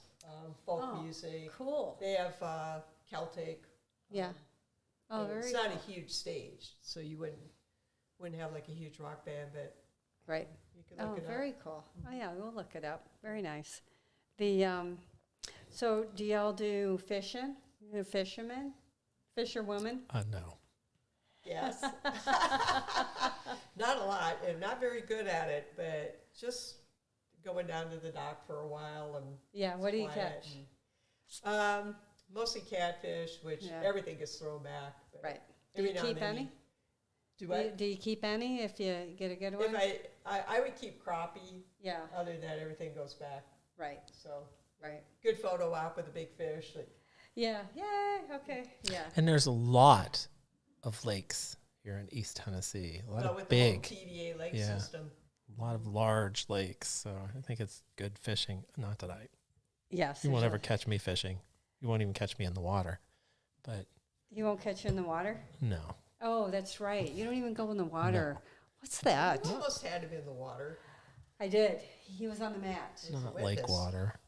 folk Oh, music. Cool. They have Celtic. Yeah. Oh, and very it's not cool. a huge stage, so you wouldn't have like a huge rock band, but Right. you can look Oh, it up. very cool. Oh, yeah, we'll look it up. Very nice. The so do y'all do fishing? You fishermen? Fisherwoman? No. Yes. Not a lot, and not very good at it, but just going down to the dock for a while and Yeah, what do you quiet catch? and, mostly catfish, which Yeah. everything gets thrown back. But Right. Do every you now and keep then any? Do I? Do you keep any if you get a good one? If I would keep crappie. Yeah, Other than that, everything goes back. right, So right. good photo op with a big fish. Like, Yeah, yay, okay, yeah. And there's a lot of lakes here in East Tennessee. A lot of with big, the whole TVA lake Yeah. system. a lot of large lakes. So I think it's good fishing. Not that Yes. you won't there's ever catch me fishing. You won't even catch me in the water. But You won't catch you in the water? no. Oh, that's right. You don't even go in the water. What's that? You almost had him in the water. I did. He was on the mat. There's a Not lake witness. water.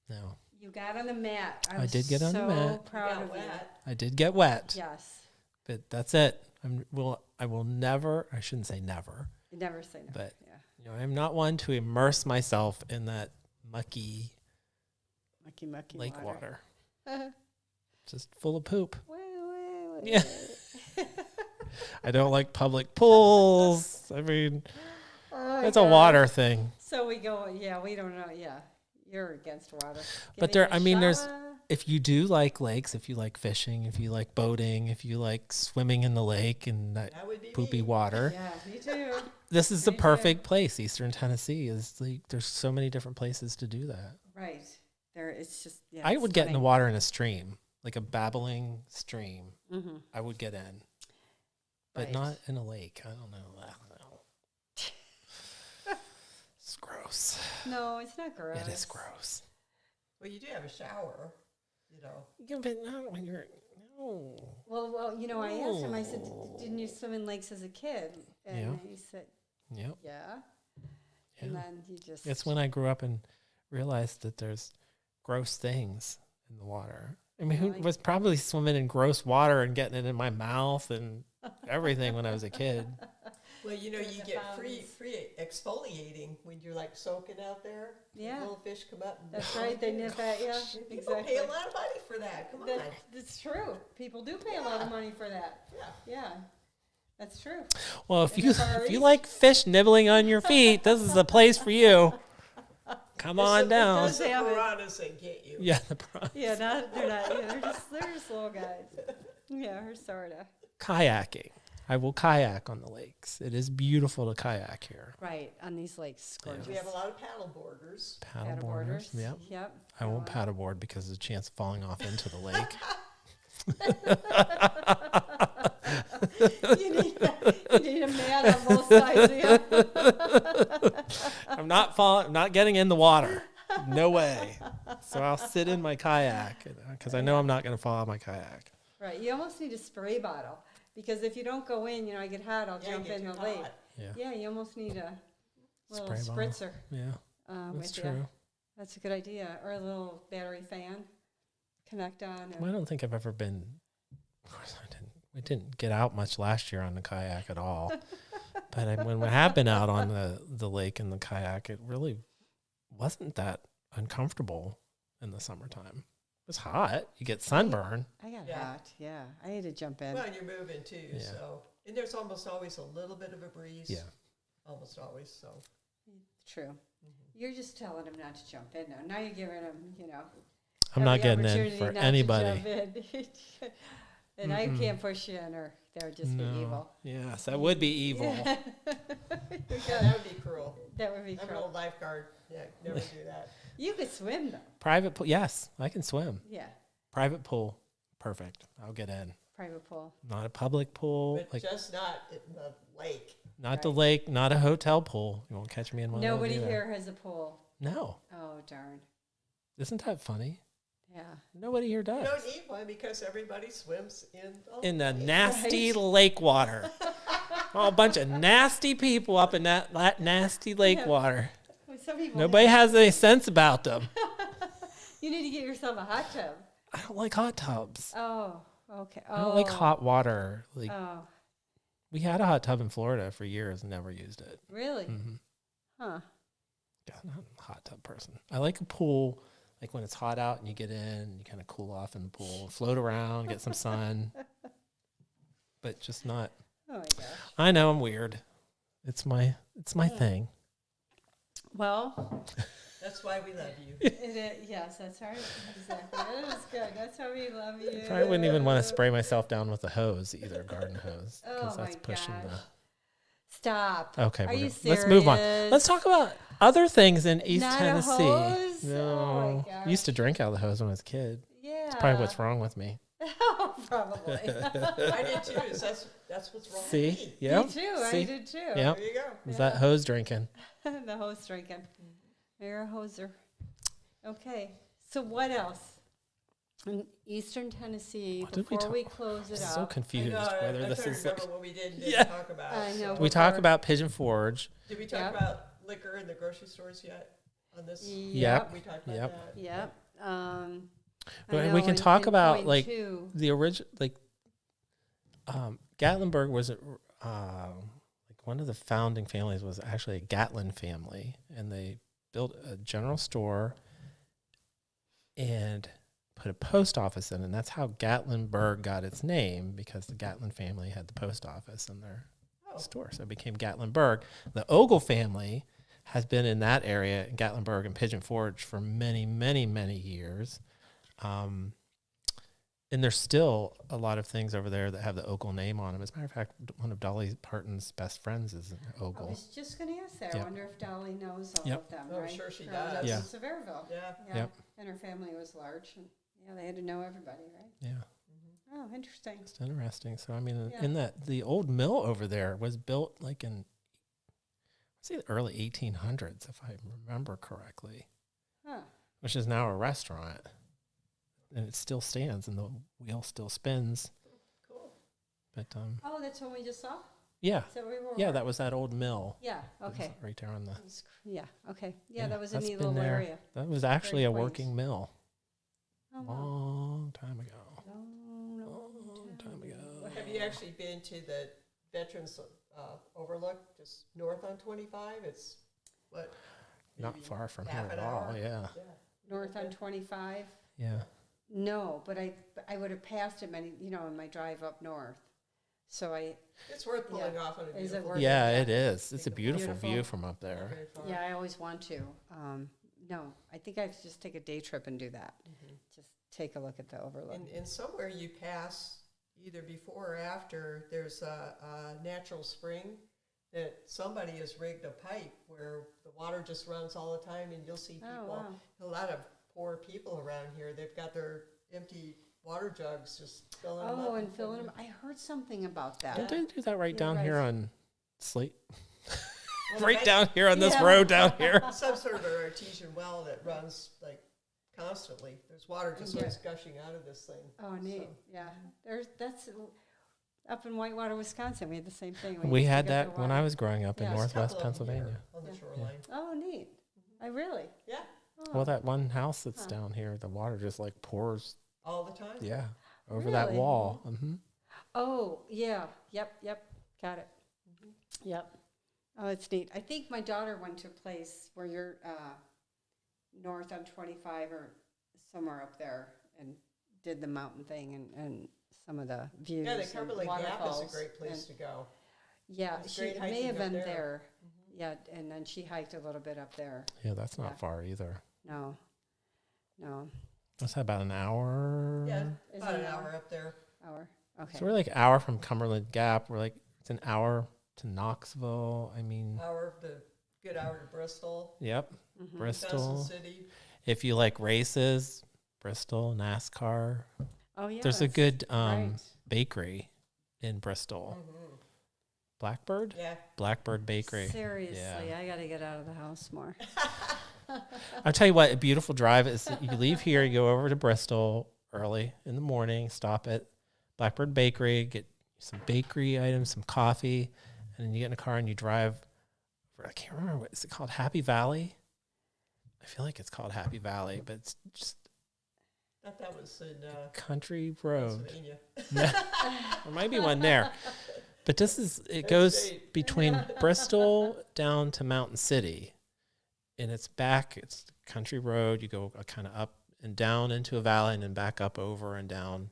No. You got on the mat. I was did get on the so mat. You proud got of wet. I did get wet. you. Yes. But that's it. I will never, I shouldn't say never, You never say no. but Yeah. I'm not one to immerse myself in that mucky Mucky lake water. Wait. Just full of poop. Wait. Yeah. I don't like public pools. I mean, Oh my it's a God. water thing. So we go, yeah, we don't know. Yeah. You're against water. But Give me there, I mean, there's, shower. if you do like lakes, if you like fishing, if you like boating, if you like swimming in the lake and that That would be poopy me. water, Yeah, me too. this is the Me too. perfect place. Eastern Tennessee is like, there's so many different places to do that. Right. There, it's just, yeah. I would get in the water in a stream, like a babbling stream. Mm-hmm. I would get in, but Right. not in a lake. I don't know. It's gross. No, it's not gross. It is gross. Well, you do have a shower, you know. Yeah, but not when you're no. Well, you know, I asked him, I said, No. didn't you swim in lakes as a kid? And Yeah. he said, Yep. yeah. Yeah. And then he just. It's when I grew up and realized that there's gross things in the water. I mean, who Like- was probably swimming in gross water and getting it in my mouth and everything when I was a kid? Well, you know, Doing you the get free fountains. exfoliating when you're like soaking out there. Yeah. Little fish come up. And That's right, they nip at you. People pay a lot of money for that. Come on. That's true. People do pay a lot of money for that. Yeah. Yeah. That's true. Well, if In you the Far if you East? like fish nibbling on your feet, this is the place for you. Come on down. It's the Have it. piranhas that get you. Yeah, the prawns. Yeah, they're not. Yeah, they're just little guys. Yeah, or sorta. Kayaking. I will kayak on the lakes. It is beautiful to kayak here. Right on these lakes, gorgeous. We have a lot of paddle boarders. Paddle boarders. Yep. Yep. I won't paddleboard because there's a chance of falling off into the lake. You need a man on both sides of you. I'm not getting in the water. No way. So I'll sit in my kayak because I know I'm not going to fall out of my kayak. Right. You almost need a spray bottle because if you don't go in, I get hot, I'll Yeah, jump get in the too lake. hot. Yeah. Yeah, you almost need a little Spray bottle. spritzer Yeah, with that's you. true. That's a good idea. Or a little battery fan. Connect on. Well, I don't think I've ever been. Of course, we didn't get out much last year on the kayak at all. But when we have been out on the lake in the kayak, it really wasn't that uncomfortable in the summertime. It was hot. You get sunburn. I got Yeah. hot. Yeah. I had to jump in. Well, and you're moving too, Yeah. so. And there's almost always a little bit of a breeze. Yeah. almost always. So True. You're just telling him not to jump in now. Now you're giving him, I'm not every getting in opportunity for not to anybody. jump in. And I can't push you in, or that would just be evil. Yes, that would be evil. yeah, that would be cruel. That would be I'm an cruel. old lifeguard. Yeah, never do that. You could swim though. Private pool. Yes, I can swim. Yeah, Private pool. Perfect. I'll get in. private pool. Not a public pool. But just not in the lake. Not the lake. Not a hotel pool. You won't catch me in one Nobody of those either. here has a pool. No. Oh darn. Isn't that funny? Yeah. Nobody here does. You don't need one because everybody swims In the lake. nasty lake water. Oh, a bunch of nasty people up in that nasty lake Yeah. water. Well, some people Nobody has any sense about them. You need to get yourself a hot tub. I don't like hot tubs. Oh, okay. Oh. I don't like hot water. Like Oh, we had a hot tub in Florida for years and never used it. really? Hmm Huh. Yeah, not a hot tub person. I like a pool, like when it's hot out and you get in, and you kind of cool off in the pool, float around, get some sun. But just not. Oh my gosh. I know I'm weird. It's my thing. Well, That's why we love you. yes, that's right. Exactly. That is good. That's why we love you. I probably wouldn't even want to spray myself down with a hose either, garden hose, Oh because my that's pushing gosh. Stop. Okay, Are you let's move on. serious? Let's talk about other things in East Not a Tennessee. hose? No, Oh my gosh. used to drink out of the hose when I was a kid. Yeah. That's probably what's wrong with me. Oh, probably. I did too. That's what's wrong See, with me. yeah, Me too. I See? did too. Yep. There you go. Is that hose drinking? The hose drinking. You're a hoser. Okay. So what else? In Eastern Tennessee, What did we before we talk- close it So up. confused I know, whether I'm this trying is to like, remember what we didn't Yeah. talk about. I know. we talk before- about Pigeon Forge. Did we talk Yep. about liquor in the grocery stores yet on this? Yep. We talked about Yep. that. Yep. I But know we can in- talk in about point like two- the original, like Gatlinburg was like one of the founding families was actually a Gatlin family, and they built a general store and put a post office in, and that's how Gatlinburg got its name, because the Gatlin family had the post office in their Oh. store, so it became Gatlinburg. The Ogle family has been in that area, in Gatlinburg and Pigeon Forge, for many, many, many years. And there's still a lot of things over there that have the Ogle name on them. As a matter of fact, one of Dolly Parton's best friends is an I Ogle. was just going to ask that. I Yep. wonder if Dolly knows all Yep. of them, Oh, right? sure she Growing up does. Yeah. in Sevierville. Yeah. Yeah. Yep. And her family was large. And yeah, they had to know everybody, right? Yeah, Oh, interesting. it's interesting. So, I mean, Yeah. in that, the old mill over there was built like in, say, the early 1800s, if I remember correctly, Huh. which is now a restaurant. And it still stands, and the wheel still spins. Cool. But, Oh, that's what we just saw? yeah. Is that where we were? Yeah, that was that old mill. Yeah, It was okay. right there on the... Yeah, okay. Yeah, Yeah, that was a that's neat been little there. area. That was actually a quaint. working mill. Oh, wow. Long time ago. Long Time ago. Well, have you actually been to the Veterans Overlook, just north on 25? It's what? Not maybe far from here half at an all. hour? Yeah. Yeah. North on 25? Yeah. No, but I would have passed it many, in my drive up north. So It's worth pulling off on a Is it beautiful worth day. Yeah, it? it is. It's a Take a beautiful beautiful- view from up Not there. very far. yeah, I always want to. No, I think I should just take a day trip and do that. Just take a look at the overlook. And somewhere you pass, either before or after, there's a natural spring that somebody has rigged a pipe where the water just runs all the time, and you'll see Oh, people, wow. a lot of poor people around here, they've got their empty water jugs just filling them up. Oh, and filling them. I heard something about that. Don't they do that right You're down here right. on Slate? Well, Right they- down here on this Yeah. road down here. Some sort of an artesian well that runs like constantly. There's water just Yeah. always gushing out of this thing. Oh, neat. So, Yeah. That's up in Whitewater, Wisconsin. We had the same thing. We used to had get that the when water. I was growing up in Yeah. there's a Northwest couple of 'em here Pennsylvania. on the Yeah. shoreline. Oh, neat. I really. Yeah, Oh. Well, that one house that's Huh. down here, the water just like pours, all the time. yeah, over that Really? wall. Mm-hmm. Oh, yeah. Yep. Got it. Yep. Oh, it's neat. I think my daughter went to a place where you're north on 25 or somewhere up there and did the mountain thing and some of the views. Yeah, the and Cumberland Gap is waterfalls a great place and- to go. Yeah, It's she great it may hiking have up been there. there. Yeah, and then she hiked a little bit up there. Yeah, that's not Yeah. far either. No. That's about an hour. Yeah, Is about it an an hour up there. Hour. Okay. So we're like an hour from Cumberland Gap. We're like, it's an hour to Knoxville. I mean, Good hour to Bristol. yep, Mhm. Bristol. Johnson City. If you like races, Bristol, NASCAR. Oh yeah. There's a that's good right. bakery in Bristol. Mm-hmm. Blackbird? Yeah. Blackbird Bakery. Seriously, Yeah. I got to get out of the house more. I'll tell you what, a beautiful drive is you leave here, you go over to Bristol early in the morning, stop at Blackbird Bakery, get some bakery items, some coffee, and then you get in a car and you drive. I can't remember what is it called, Happy Valley. I feel like it's called Happy Valley, but it's just I thought that was in country road. Pennsylvania. There might be one there, but it goes state. between Bristol down to Mountain City, and it's country road. You go kind of up and down into a valley, and then back up over and down.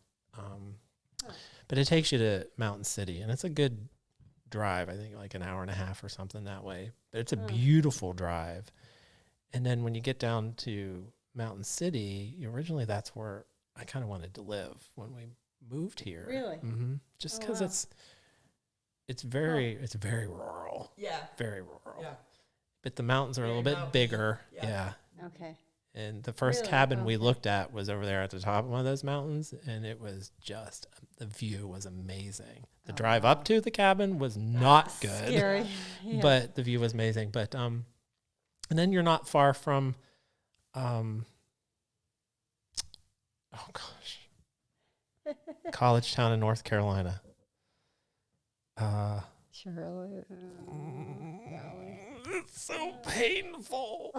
But it takes you to Mountain City, and it's a good drive. I think like an hour and a half or something that way. But it's a beautiful drive. And then when you get down to Mountain City, originally that's where I kind of wanted to live when we moved here. Really? Mm-hmm. Just Oh, because wow. it's very rural, Yeah. very rural. Yeah. But the mountains are a little Very bit mountainy. bigger. Yeah. Yeah. Okay. And the first Really? cabin we Okay. looked at was over there at the top of one of those mountains, and it was just the view was amazing. The Oh, drive wow. up to the cabin was not good, Scary. Yeah. but the view was amazing. But and then you're not far from oh gosh, college town in North Carolina. Surely. It's so painful.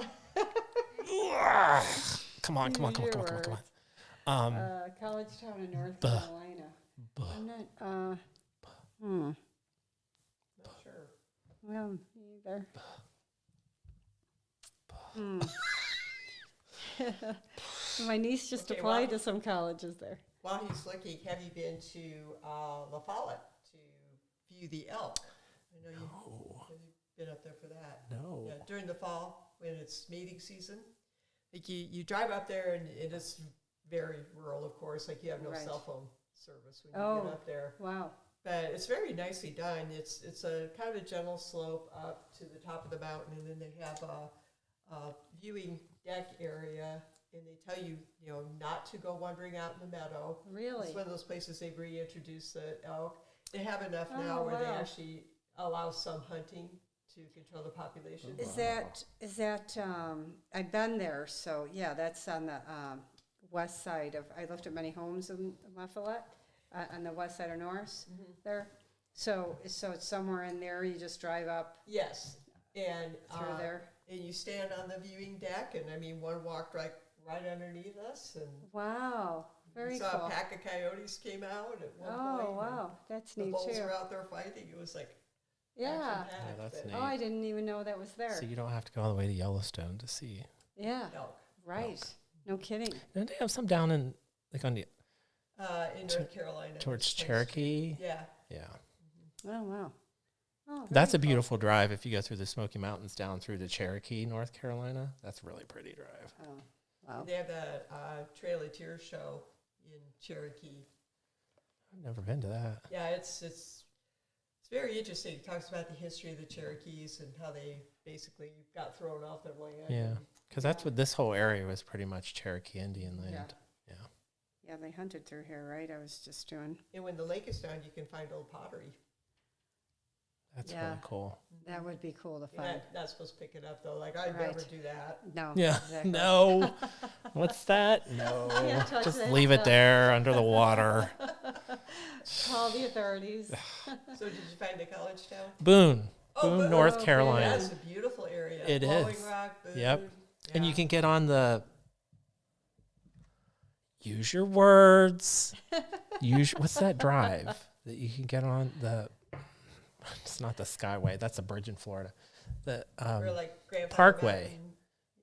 Come on. College town in North Buh. Carolina. Buh. I'm not. Not sure. Well, me either. My niece just Okay, applied well- to some colleges there. While he's looking, have you been to La Follette to view the elk? I know you've been up there for that. No. Yeah, during the fall when it's mating season. Like you drive up there and it is very rural, of course. Like you have no Right. cell phone service when you Oh. get up there. Wow. But it's very nicely done. It's a kind of a gentle slope up to the top of the mountain, and then they have a viewing deck area, and they tell you, not to go wandering out in the meadow. Really? It's one of those places they've reintroduced the elk. They have enough Oh, now where they wow. actually allow some hunting to control the population. Is that I've been there, so yeah, that's on the west side of, I looked at many homes in La Follette, on the west side of Norris there. So it's somewhere in there, you just drive up Yes, and through there. and you stand on the viewing deck, and I mean, one walked right underneath us, and Wow, very we saw cool. a pack of coyotes came out at one Oh, point. and wow, that's The neat bulls too. were out there fighting. It was like Yeah. action-packed, Yeah, that's but neat. Oh, I didn't even know that was there. So you don't have to go all the way to Yellowstone to see. Yeah, elk. right. No kidding. Don't they have some down in like on the In North Carolina. towards This place. Cherokee? Yeah. Yeah. Oh, wow. Oh, That's a very cool. beautiful drive if you go through the Smoky Mountains down through to Cherokee, North Carolina. That's a really pretty drive. Oh, wow. They have the Trail of Tears show in Cherokee. I've never been to that. Yeah, it's very interesting. It talks about the history of the Cherokees and how they basically got thrown off their land. Yeah. Because that's what this whole area was pretty much Cherokee Indian land. Yeah. Yeah. Yeah, they hunted through here, right? I was just doing. And when the lake is down, you can find old pottery. That's Yeah. really cool. That would be cool to You're find. not supposed to pick it up, though. Like, I'd Right. never do that. No. Yeah. Exactly. No. What's that? No. Can't touch Just that leave it stuff. there under the water. Call the authorities. So did you find a college town? Boone. Oh, Boone, Boone. North Okay, Carolina. That's a beautiful area. It Blowing is. Rock, Boone. Yep. And you Yeah. can get on the use your words. What's that drive that you can get on the it's not the Skyway, that's a bridge in Florida. The Or like Grandfather Parkway. Mountain.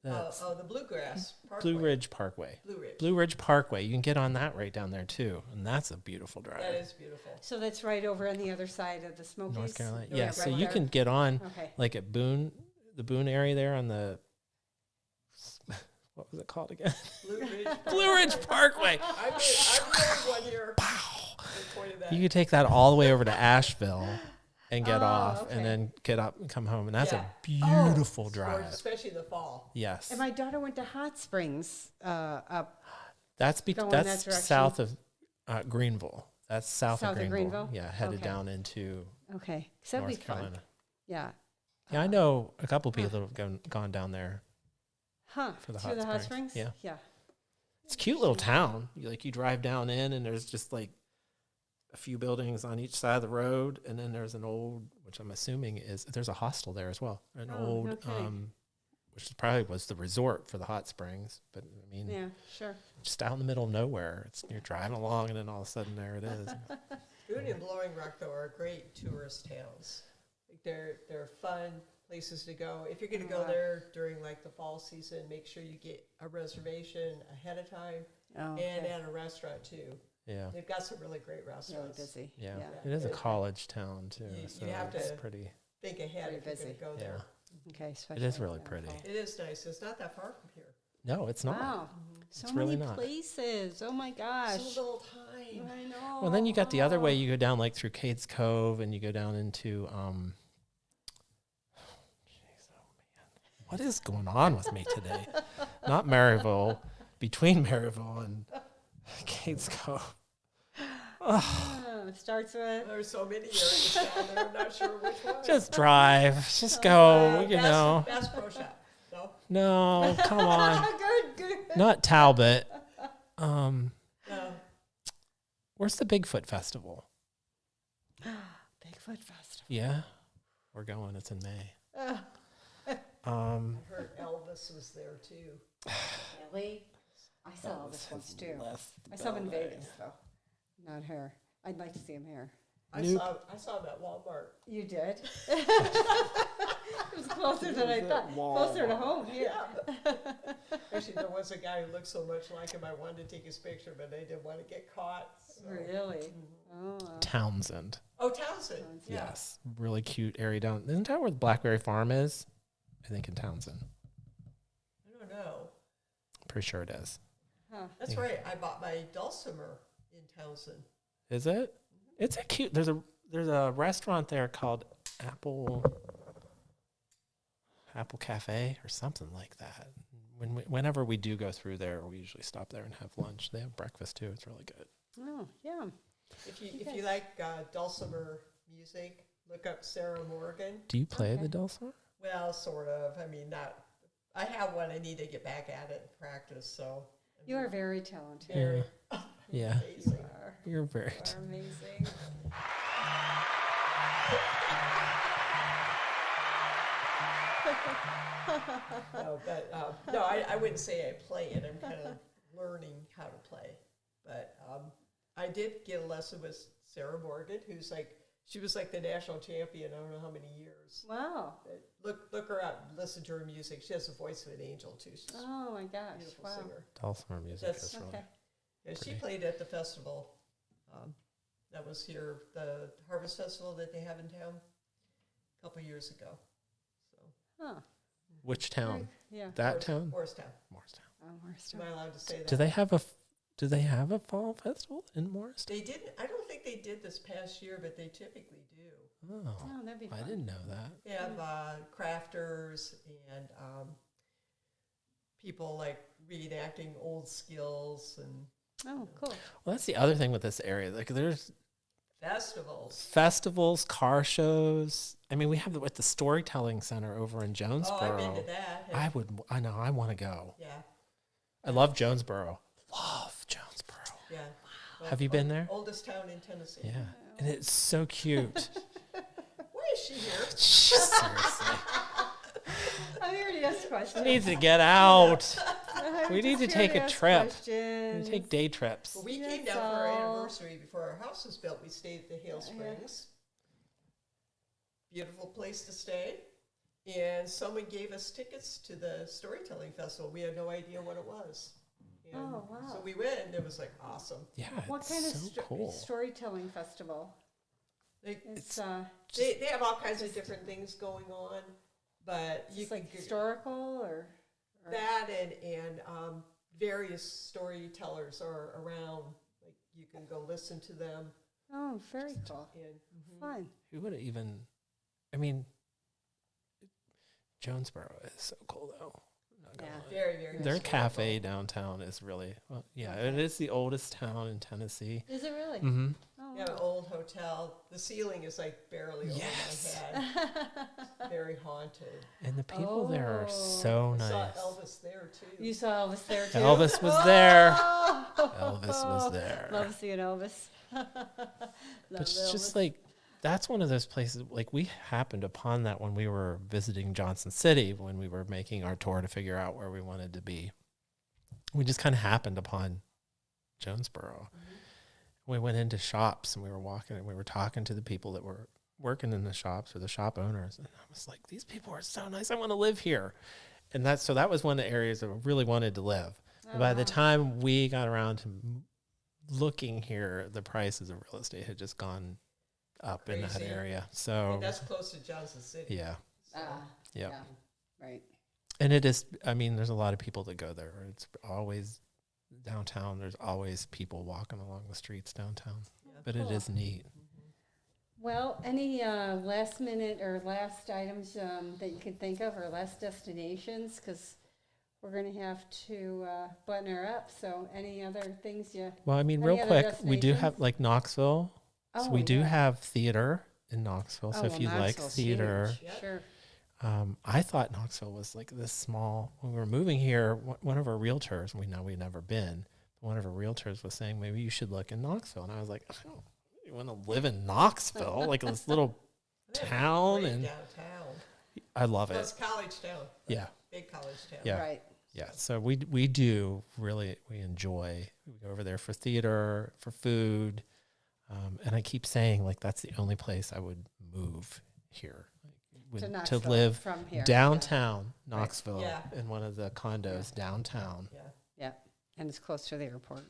That's The Bluegrass Parkway. Blue Ridge Parkway. Blue Ridge. Blue Ridge Parkway. You can get on that right down there too, and that's a beautiful drive. That is beautiful. So that's right over on the other side of the Smokies? North Carolina. Oh, Yeah, right so you there. can get on Okay. like at Boone, the Boone area there on the what was it called again? Blue Ridge. Blue Ridge Parkway. I'm the one here. Who pointed that. You could take that all the way over to Asheville and get Oh, off, okay. and then get up and come home, and that's Yeah. a beautiful It's drive. gorgeous, especially in the fall. Yes, And my daughter went to Hot Springs up that's going that that's direction. south of Greenville. That's south South of of Greenville. Greenville? Yeah, headed Okay. down into Okay. So that'd be North fun. Carolina. Yeah. Yeah, I know a couple people that have gone down there. Huh. For the to hot the Hot springs. Springs? Yeah. Yeah. It's a cute little town. You drive down in, and there's just like a few buildings on each side of the road, and then there's an old, which I'm assuming there's a hostel there as well. An Oh, old, no kidding. which probably was the resort for the hot springs. But I mean, Yeah, sure. just out in the middle of nowhere. You're driving along, and then all of a sudden there it is. Boone and Blowing Rock, though, are great tourist towns. Like they're fun places to go. If you're going to go there during like the fall season, make sure you get a reservation ahead of time Oh, and okay. at a restaurant too. Yeah, They've got some really great Really restaurants. busy. yeah. Yeah. It is a college town too, You so have it's to- pretty. Think ahead if Pretty you're going to go Yeah, there. Okay. it is especially really in the pretty. fall. It is nice. It's not that far from here. No, it's not. Wow. So It's many really not. places. Oh my gosh. So little time. I know. Well, then you got the other way. Oh. You go down like through Cades Cove, and you go down into. Jeez, oh man, what is going on with me today? Not Maryville, between Maryville and Cades Cove. Oh, it starts with. There's so many areas down there. I'm not sure which one. Just drive. Just go. You know. Bass Pro Shop. No. No, come on. Good. Not Talbot. No. Where's the Bigfoot Festival? Bigfoot Festival. Yeah, we're going. It's in May. I heard Elvis was there too. Really? I saw Elvis once too. I saw him in Vegas though. Not here. I'd like to see him here. I Nope. saw him at Walmart. You did? It was closer than I thought. Closer to home here. Actually, there was a guy who looked so much like him. I wanted to take his picture, but I didn't want to get caught. So. Really? Oh. Townsend. Oh, Townsend. Yeah. Yes, really cute area down. Isn't that where the Blackberry Farm is? I think in Townsend. I don't know. I'm pretty sure it is. Huh. That's right. I bought my dulcimer in Townsend. Is it? It's a cute. There's a restaurant there called Apple Cafe or something like that. Whenever we do go through there, we usually stop there and have lunch. They have breakfast too. It's really good. Oh, yeah. If you like dulcimer music, look up Sarah Morgan. Do you play Okay. the dulcimer? Well, sort of. I mean, not. I have one. I need to get back at it and practice. So You are very talented. very Yeah, You amazing. are. you're very. You are amazing. No, but no, I wouldn't say I play it. I'm kind of learning how to play. But I did get a lesson with Sarah Morgan, who's like, she was like the national champion. I don't know how many years. Wow. But look her up. Listen to her music. She has the voice of an angel too. She's Oh my a gosh. beautiful Wow. singer. Dulcimer music That's- is really. Okay. Yeah, she Pretty. played at the festival. That was here, the Harvest Festival that they have in town a couple years ago. So Huh. Which town? Yeah. That town? Morristown. Morristown. Oh, we're still. Am I allowed to say that? Do they have a fall festival in Morristown? They didn't. I don't think they did this past year, but they typically do. Oh, Oh, that'd be fun. I didn't know that. They have crafters and people like reenacting old skills and Oh, cool. Well, that's the other thing with this area. Like, there's festivals. festivals, car shows. I mean, we have with the storytelling center over in Jonesboro. Oh, I've been to that. I know. I want to go. Yeah, I love Jonesboro. Love Jonesboro. yeah. Well, Have you been there? Oldest town in Tennessee. Yeah, and it's so cute. Why is she here? Seriously, I already asked questions. needs to get out. I'm We need to just take here a ask trip. We questions. take day trips. Well, we came That's down for our all. anniversary before our house was built. We stayed at the Hale Yeah. Springs. Beautiful place to stay. and someone gave us tickets to the storytelling festival. We had no idea what it was. And Oh, wow. So we went, and it was like awesome. Yeah, What it's kind of so cool. storytelling festival? They, It's they have all kinds of different things going on, but you just like can historical or that and various storytellers are around. Like you can go listen to them. oh, very cool. And Fun. Who would have even? I mean, Jonesboro is so cool, though. Not gonna Yeah. lie. very, very. Their historical. cafe downtown is really well. Yeah, it is the oldest town in Tennessee. Is it really? Mm-hmm. Oh, You have an old hotel. The ceiling is like barely Yes. over my head. Very haunted. And the people there are Oh. so I nice. saw Elvis there too. you saw Elvis there too. Elvis was there. Oh! Elvis was there. Love seeing Elvis. But it's just like, that's one of those places, like we happened upon that when we were visiting Johnson City, when we were making our tour to figure out where we wanted to be. We just kind of happened upon Jonesboro. We went into shops and we were walking and we were talking to the people that were working in the shops or the shop owners. And I was like, these people are so nice. I want to live here. And so that was one of the areas that I really wanted to live. Oh, By the wow. time we got around to looking here, the prices of real estate had just gone up in that Crazy. area. So And that's close to Johnson City. yeah, So, yeah. Right. And it is, I mean, there's a lot of people that go there. It's always downtown. There's always people walking along the streets downtown. yeah. But it Cool. is neat. Well, any last minute or last items that you could think of or last destinations? Because we're going to have to button her up. So any other things you... Well, I mean, Any real other quick, we do destinations? have like Knoxville. So Oh, we do yeah. have theater in Knoxville. So Oh, if well, you like Knoxville's theater, huge. Yep. Sure. I thought Knoxville was like this small. When we were moving here, one of our realtors, we know we'd never been, but one of our realtors was saying, maybe you should look in Knoxville. And I was like, I don't you want to live in Knoxville, like this little They're town. great And downtown. I love Well, it's it. college town. Yeah. Big college town. Yeah. Right. Yeah. So we do really, we enjoy, we go over there for theater, for food. And I keep saying like, that's the only place I would move here. To To Knoxville live from here. downtown Knoxville Yeah. in one of the condos downtown. Yeah. Yeah. And it's close to the airport.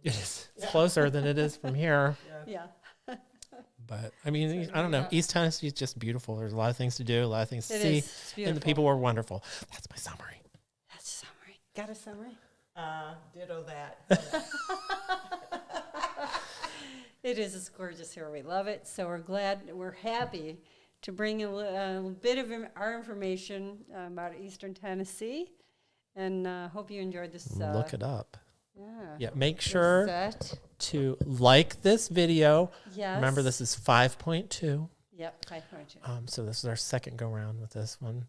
It is. It's Yeah. closer than it is from here. Yeah. Yeah. But I mean, I don't know. East Tennessee is just beautiful. There's a lot of things to do, a lot of things to It see. is. It's And beautiful. the people were wonderful. That's my summary. That's a summary. Got a summary? Ditto that. It is. It's gorgeous here. We love it. So we're happy to bring a bit of our information about Eastern Tennessee. And hope you enjoyed this. Look it up. Yeah. Yeah, make this sure set. to like this video. Yes. Remember, this is 5.2. Yep. 5.2. So this is our second go round with this one.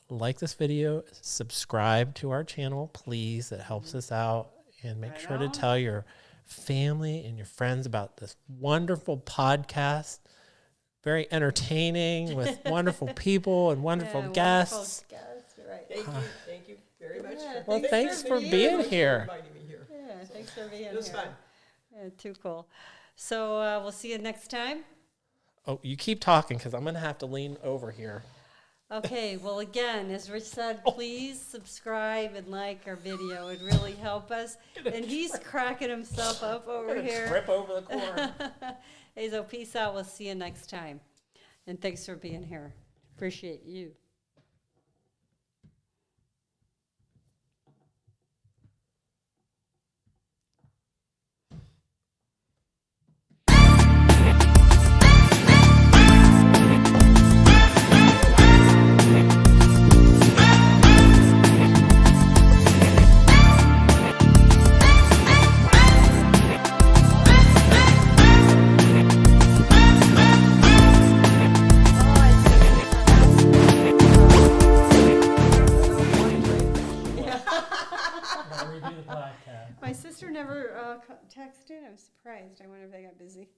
Like this video, subscribe to our channel, please. It helps us out. And make Right sure to on. tell your family and your friends about this wonderful podcast. Very entertaining with wonderful people and wonderful Yeah, guests. Wonderful guests. Right. Thank you very much. Yeah, Well, thanks for very being much here. inviting me here. Yeah. Thanks for being here. It was fun. Yeah, too cool. So we'll see you next time. Oh, you keep talking because I'm going to have to lean over here. Okay, well, again, as Rich said, please subscribe and like our video. It'd really help us. And he's cracking himself up over here. Trip over the cord. Hey, so peace out. We'll see you next time. And thanks for being here. Appreciate you. My sister never texted. I'm surprised. I wonder if they got busy.